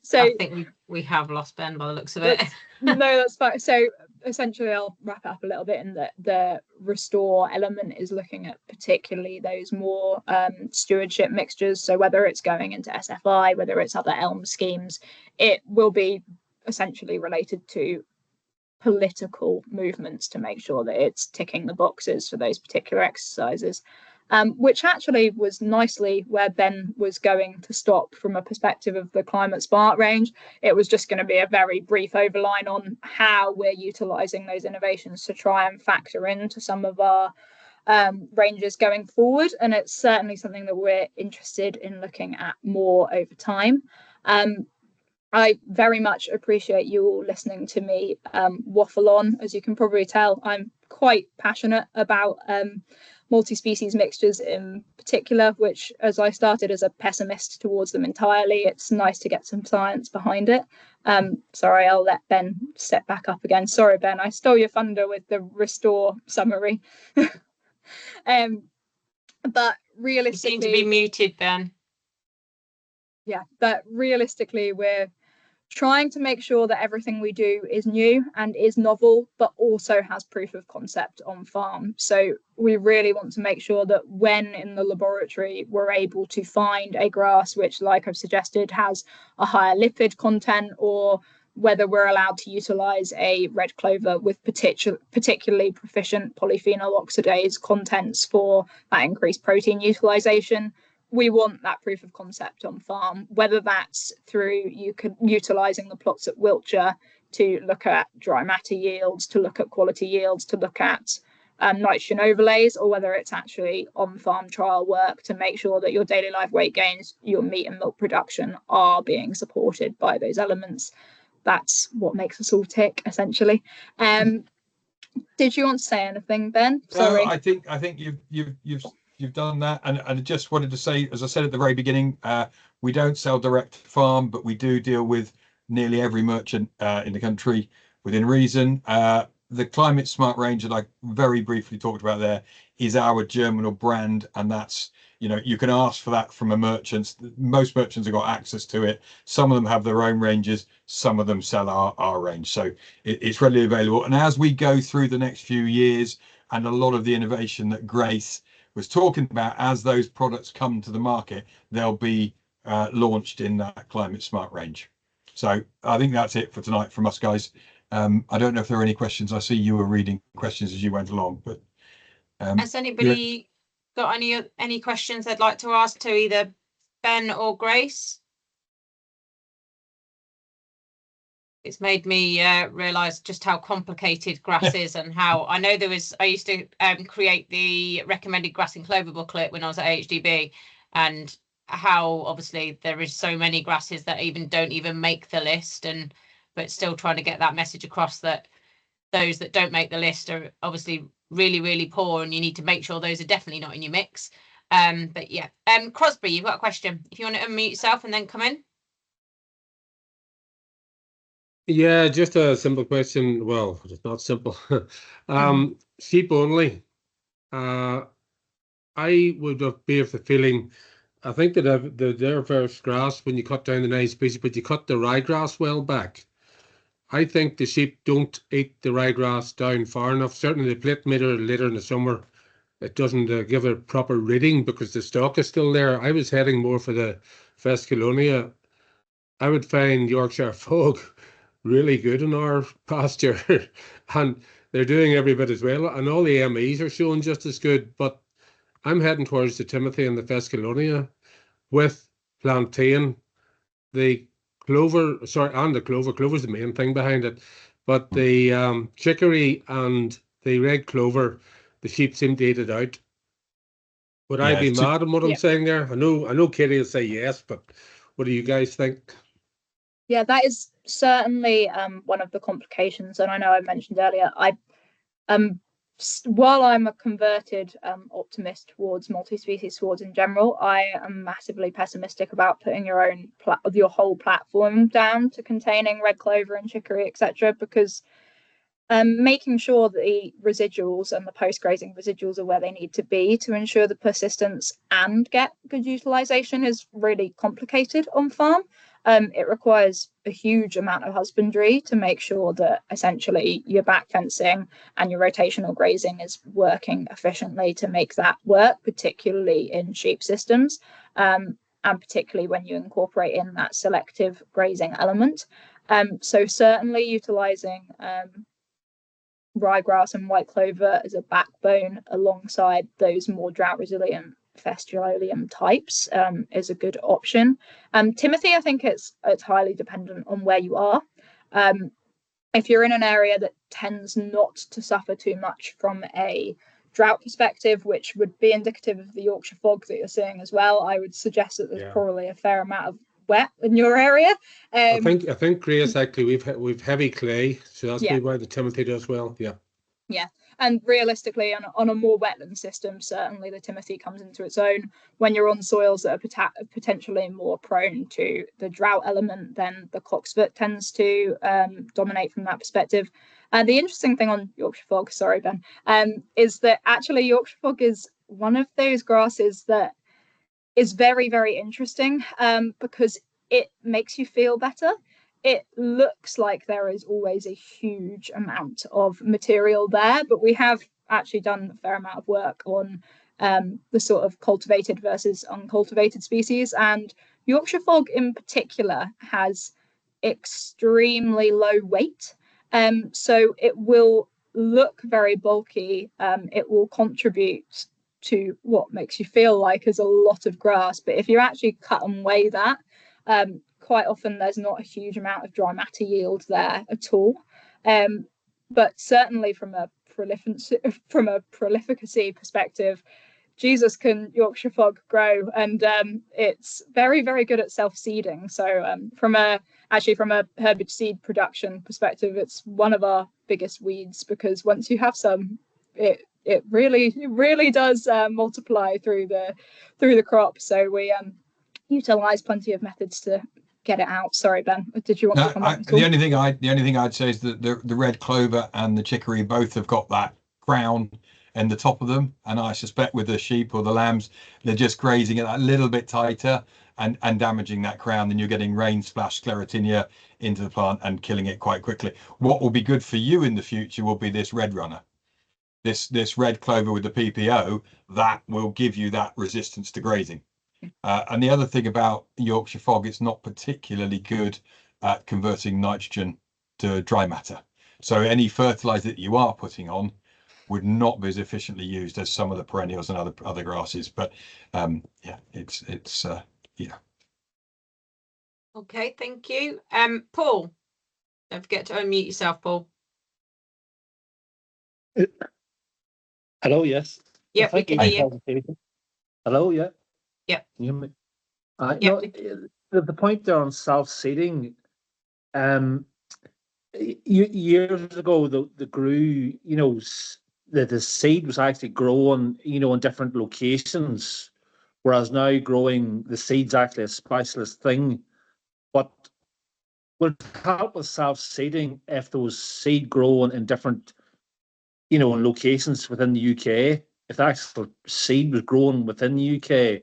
So I think we have lost Ben by the looks of it. No, that's fine. So essentially, I'll wrap it up a little bit in that the Restore element is looking at particularly those more stewardship mixtures. So whether it's going into SFI, whether it's other ELM schemes, it will be essentially related to political movements to make sure that it's ticking the boxes for those particular exercises. Which actually was nicely where Ben was going to stop from a perspective of the Climate Smart range. It was just going to be a very brief overline on how we're utilising those innovations to try and factor into some of our ranges going forward. And it's certainly something that we're interested in looking at more over time. I very much appreciate you all listening to me waffle on. As you can probably tell, I'm quite passionate about multi-species mixtures in particular, which as I started as a pessimist towards them entirely, it's nice to get some science behind it. Sorry, I'll let Ben step back up again. Sorry, Ben, I stole your thunder with the Restore summary. But realistically, you seem to be muted, Ben. Yeah, but realistically, we're trying to make sure that everything we do is new and is novel, but also has proof of concept on farm. So we really want to make sure that when in the laboratory, we're able to find a grass which, like I've suggested, has a higher lipid content, or whether we're allowed to utilize a red clover with particularly proficient polyphenol oxidase contents for that increased protein utilization. We want that proof of concept on farm, whether that's through utilising the plots at Wiltshire to look at dry matter yields, to look at quality yields, to look at nitrogen overlays, or whether it's actually on-farm trial work to make sure that your daily live weight gains, your meat and milk production are being supported by those elements. That's what makes us all tick, essentially. Did you want to say anything, Ben? Sorry. No, I think you've done that, and I just wanted to say, as I said at the very beginning, we don't sell direct to farm, but we do deal with nearly every merchant in the country within reason. The Climate Smart range that I very briefly talked about there is our Germinal brand, and that's, you know, you can ask for that from a merchant. Most merchants have got access to it. Some of them have their own ranges, some of them sell our range, so it's readily available. And as we go through the next few years, and a lot of the innovation that Grace was talking about, as those products come to the market, they'll be launched in that Climate Smart range. So I think that's it for tonight from us, guys. I don't know if there are any questions. I see you were reading questions as you went along, but has anybody got any questions they'd like to ask to either Ben or Grace? It's made me realise just how complicated grass is, and how I know I used to create the recommended grass and clover booklet when I was at HDB, and how obviously there is so many grasses that don't even make the list, but still trying to get that message across that those that don't make the list are obviously really, really poor, and you need to make sure those are definitely not in your mix. But yeah, Crosby, you've got a question. If you want to unmute yourself and then come in. Yeah, just a simple question. Well, it's not simple. Sheep only. I would be of the feeling, I think that their first grass, when you cut down the 9 species, but you cut the ryegrass well back. I think the sheep don't eat the ryegrass down far enough. Certainly the plate meter later in the summer, it doesn't give a proper reading because the stock is still there. I was heading more for the Vescalonia. I would find Yorkshire Fog really good in our pasture, and they're doing every bit as well, and all the MEs are showing just as good. But I'm heading towards the Timothy and the Vescalonia with plantain, the clover, sorry, and the clover's the main thing behind it, but the chicory and the red clover, the sheep seem to eat it out. Would I be mad in what I'm saying there? I know Katie will say yes, but what do you guys think? Yeah, that is certainly one of the complications, and I know I mentioned earlier, while I'm a converted optimist towards multi-species swords in general, I am massively pessimistic about putting your whole platform down to containing red clover and chicory, etc., because making sure that the residuals and the post-grazing residuals are where they need to be to ensure the persistence and get good utilization is really complicated on farm. It requires a huge amount of husbandry to make sure that essentially your back fencing and your rotational grazing is working efficiently to make that work, particularly in sheep systems, and particularly when you incorporate in that selective grazing element. So certainly utilizing ryegrass and white clover as a backbone alongside those more drought resilient Festivalium types is a good option. Timothy, I think it's highly dependent on where you are. If you're in an area that tends not to suffer too much from a drought perspective, which would be indicative of the Yorkshire fog that you're seeing as well, I would suggest that there's probably a fair amount of wet in your area. I think Grace, actually we've heavy clay, so that's maybe why the Timothy does well. Yeah, and realistically on a more wetland system, certainly the Timothy comes into its own. When you're on soils that are potentially more prone to the drought element, then the cocksfoot tends to dominate from that perspective. The interesting thing on Yorkshire fog, sorry Ben, is that actually Yorkshire fog is one of those grasses that is very, very interesting because it makes you feel better. It looks like there is always a huge amount of material there, but we have actually done a fair amount of work on the sort of cultivated versus uncultivated species, and Yorkshire fog in particular has extremely low weight, so it will look very bulky. It will contribute to what makes you feel like is a lot of grass, but if you actually cut and weigh that, quite often there's not a huge amount of dry matter yield there at all. But certainly from a prolificacy perspective, Jesus, can Yorkshire fog grow, and it's very, very good at self-seeding. So from a herbage seed production perspective, it's one of our biggest weeds, because once you have some, it really does multiply through the crop. So we utilize plenty of methods to get it out. Sorry, Ben, did you want to comment? The only thing I'd say is that the red clover and the chicory both have got that crown in the top of them, and I suspect with the sheep or the lambs, they're just grazing it a little bit tighter and damaging that crown. Then you're getting rain splash sclerotinia into the plant and killing it quite quickly. What will be good for you in the future will be this red runner, this red clover with the PPO, that will give you that resistance to grazing. And the other thing about Yorkshire fog, it's not particularly good at converting nitrogen to dry matter. So any fertilizer that you are putting on would not be as efficiently used as some of the perennials and other grasses. But it's. Okay, thank you. Paul, don't forget to unmute yourself, Paul. Hello, yes. Yep, we can hear you. Hello, yeah. Yep. Can you hear me? The point there on self-seeding, years ago, the grew, the seed was actually growing, in different locations, whereas now growing the seed's actually a specialist thing. But would it help with self-seeding if there was seed growing in different, in locations within the UK? If the actual seed was grown within the UK,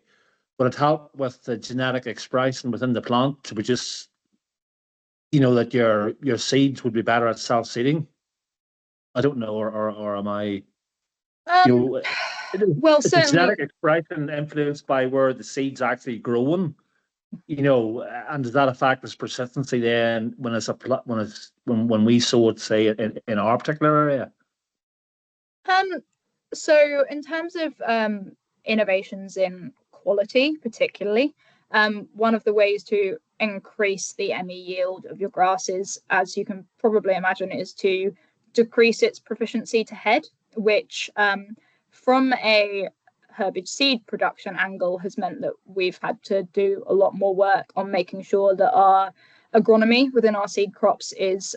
would it help with the genetic expression within the plant to produce, that your seeds would be better at self-seeding? I don't know, or am I? Well, certainly, genetic expression influenced by where the seed's actually growing, and does that affect its persistency then when we sow it, say, in our particular area? So in terms of innovations in quality, particularly, one of the ways to increase the ME yield of your grasses, as you can probably imagine, is to decrease its proficiency to head, which from a herbage seed production angle has meant that we've had to do a lot more work on making sure that our agronomy within our seed crops is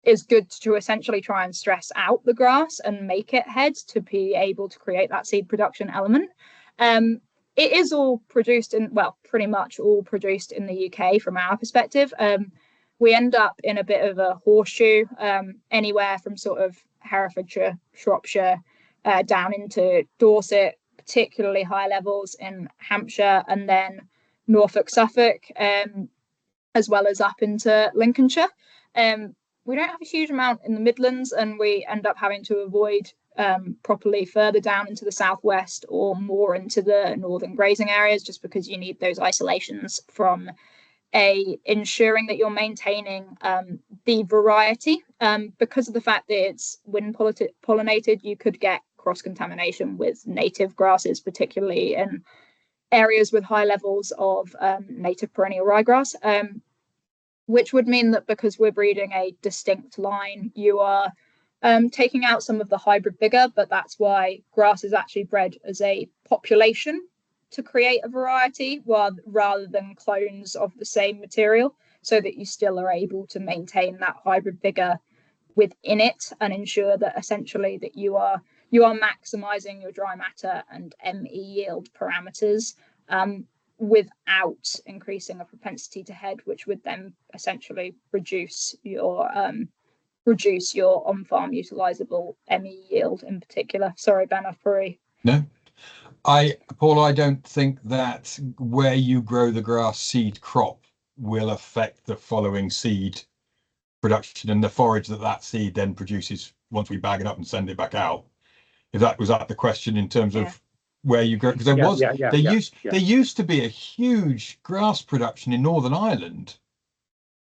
is good to essentially try and stress out the grass and make it head to be able to create that seed production element. It is all produced in, well, pretty much all produced in the UK from our perspective. We end up in a bit of a horseshoe, anywhere from sort of Herefordshire, Shropshire, down into Dorset, particularly high levels in Hampshire, and then Norfolk, Suffolk, as well as up into Lincolnshire. We don't have a huge amount in the Midlands, and we end up having to avoid properly further down into the southwest or more into the northern grazing areas, just because you need those isolations from ensuring that you're maintaining the variety. Because of the fact that it's wind pollinated, you could get cross-contamination with native grasses, particularly in areas with high levels of native perennial ryegrass, which would mean that because we're breeding a distinct line, you are taking out some of the hybrid vigor, but that's why grass is actually bred as a population to create a variety rather than clones of the same material, so that you still are able to maintain that hybrid vigor within it and ensure that essentially that you are maximizing your dry matter and ME yield parameters without increasing a propensity to head, which would then essentially reduce your on-farm utilizable ME yield in particular. Sorry, Ben, I've probably... No, Paul, I don't think that where you grow the grass seed crop will affect the following seed production and the forage that seed then produces once we bag it up and send it back out. If that was the question in terms of where you grow, because there used to be a huge grass production in Northern Ireland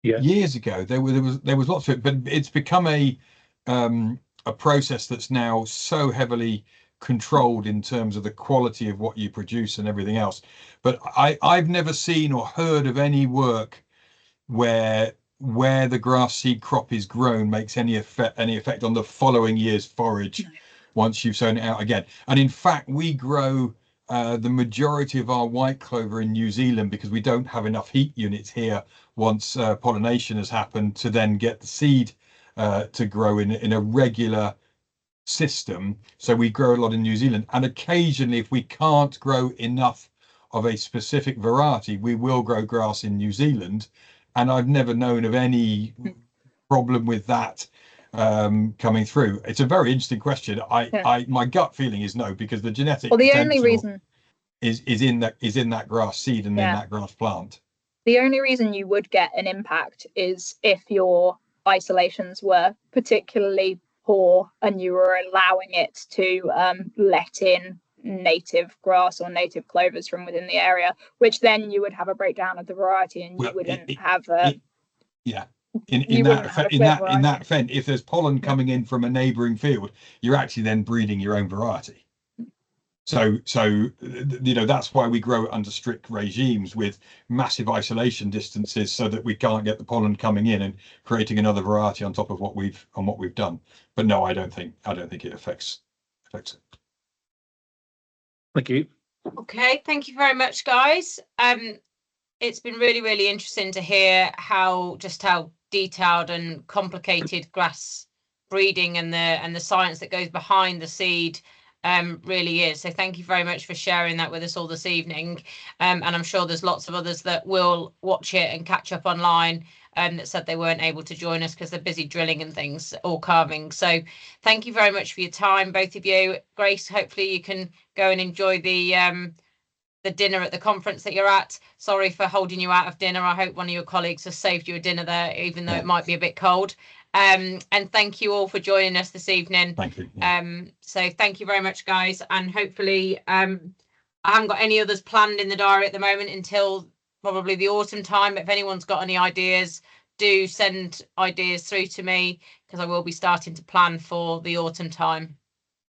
years ago. There was lots of it, but it's become a process that's now so heavily controlled in terms of the quality of what you produce and everything else. But I've never seen or heard of any work where the grass seed crop is grown makes any effect on the following year's forage once you've sown it out again. And in fact, we grow the majority of our white clover in New Zealand because we don't have enough heat units here once pollination has happened to then get the seed to grow in a regular system. So we grow a lot in New Zealand, and occasionally if we can't grow enough of a specific variety, we will grow grass in New Zealand, and I've never known of any problem with that coming through. It's a very interesting question. My gut feeling is no, because the genetic the only reason is in that grass seed and in that grass plant. The only reason you would get an impact is if your isolations were particularly poor and you were allowing it to let in native grass or native clovers from within the area, which then you would have a breakdown of the variety, and you wouldn't have a in that event, if there's pollen coming in from a neighboring field, you're actually then breeding your own variety. So that's why we grow it under strict regimes with massive isolation distances, so that we can't get the pollen coming in and creating another variety on top of what we've done. But no, I don't think it affects it. Thank you. Okay, thank you very much, guys. It's been really, really interesting to hear how detailed and complicated grass breeding and the science that goes behind the seed really is. So thank you very much for sharing that with us all this evening. And I'm sure there's lots of others that will watch it and catch up online that said they weren't able to join us because they're busy drilling and things or carving. So thank you very much for your time, both of you. Grace, hopefully you can go and enjoy the dinner at the conference that you're at. Sorry for holding you out of dinner. I hope one of your colleagues has saved you a dinner there, even though it might be a bit cold. And thank you all for joining us this evening. Thank you. So thank you very much, guys. And hopefully I haven't got any others planned in the diary at the moment until probably the autumn time. But if anyone's got any ideas, do send ideas through to me, because I will be starting to plan for the autumn time.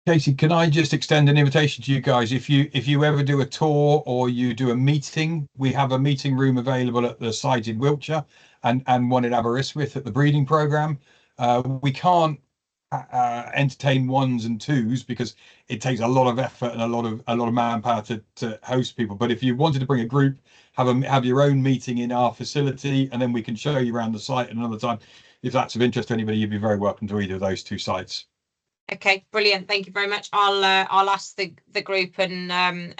Katie, can I just extend an invitation to you guys? If you ever do a tour or you do a meeting, we have a meeting room available at the site in Wiltshire and one in Aberystwyth at the breeding programme. We can't entertain ones and twos because it takes a lot of effort and a lot of manpower to host people. But if you wanted to bring a group, have your own meeting in our facility, and then we can show you around the site at another time. if that's of interest to anybody, you'd be very welcome to either of those two sites. Okay, brilliant. Thank you very much. I'll ask the group and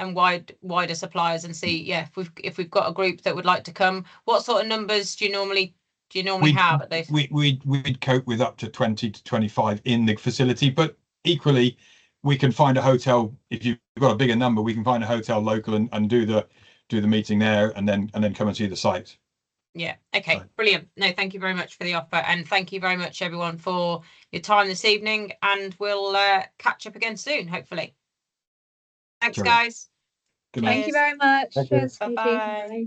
wider suppliers and see, yeah, if we've got a group that would like to come. What sort of numbers do you normally have at those? We'd cope with up to 20 to 25 in the facility, but equally we can find a hotel. If you've got a bigger number, we can find a hotel local and do the meeting there, and then come and see the site. Yeah. Okay. Right. Brilliant. No, thank you very much for the offer, and thank you very much everyone for your time this evening, and we'll catch up again soon, hopefully. Thanks, Sure. guys. Good night. Thank you very much. Thank you. Cheers, Katie. Bye-bye. Bye.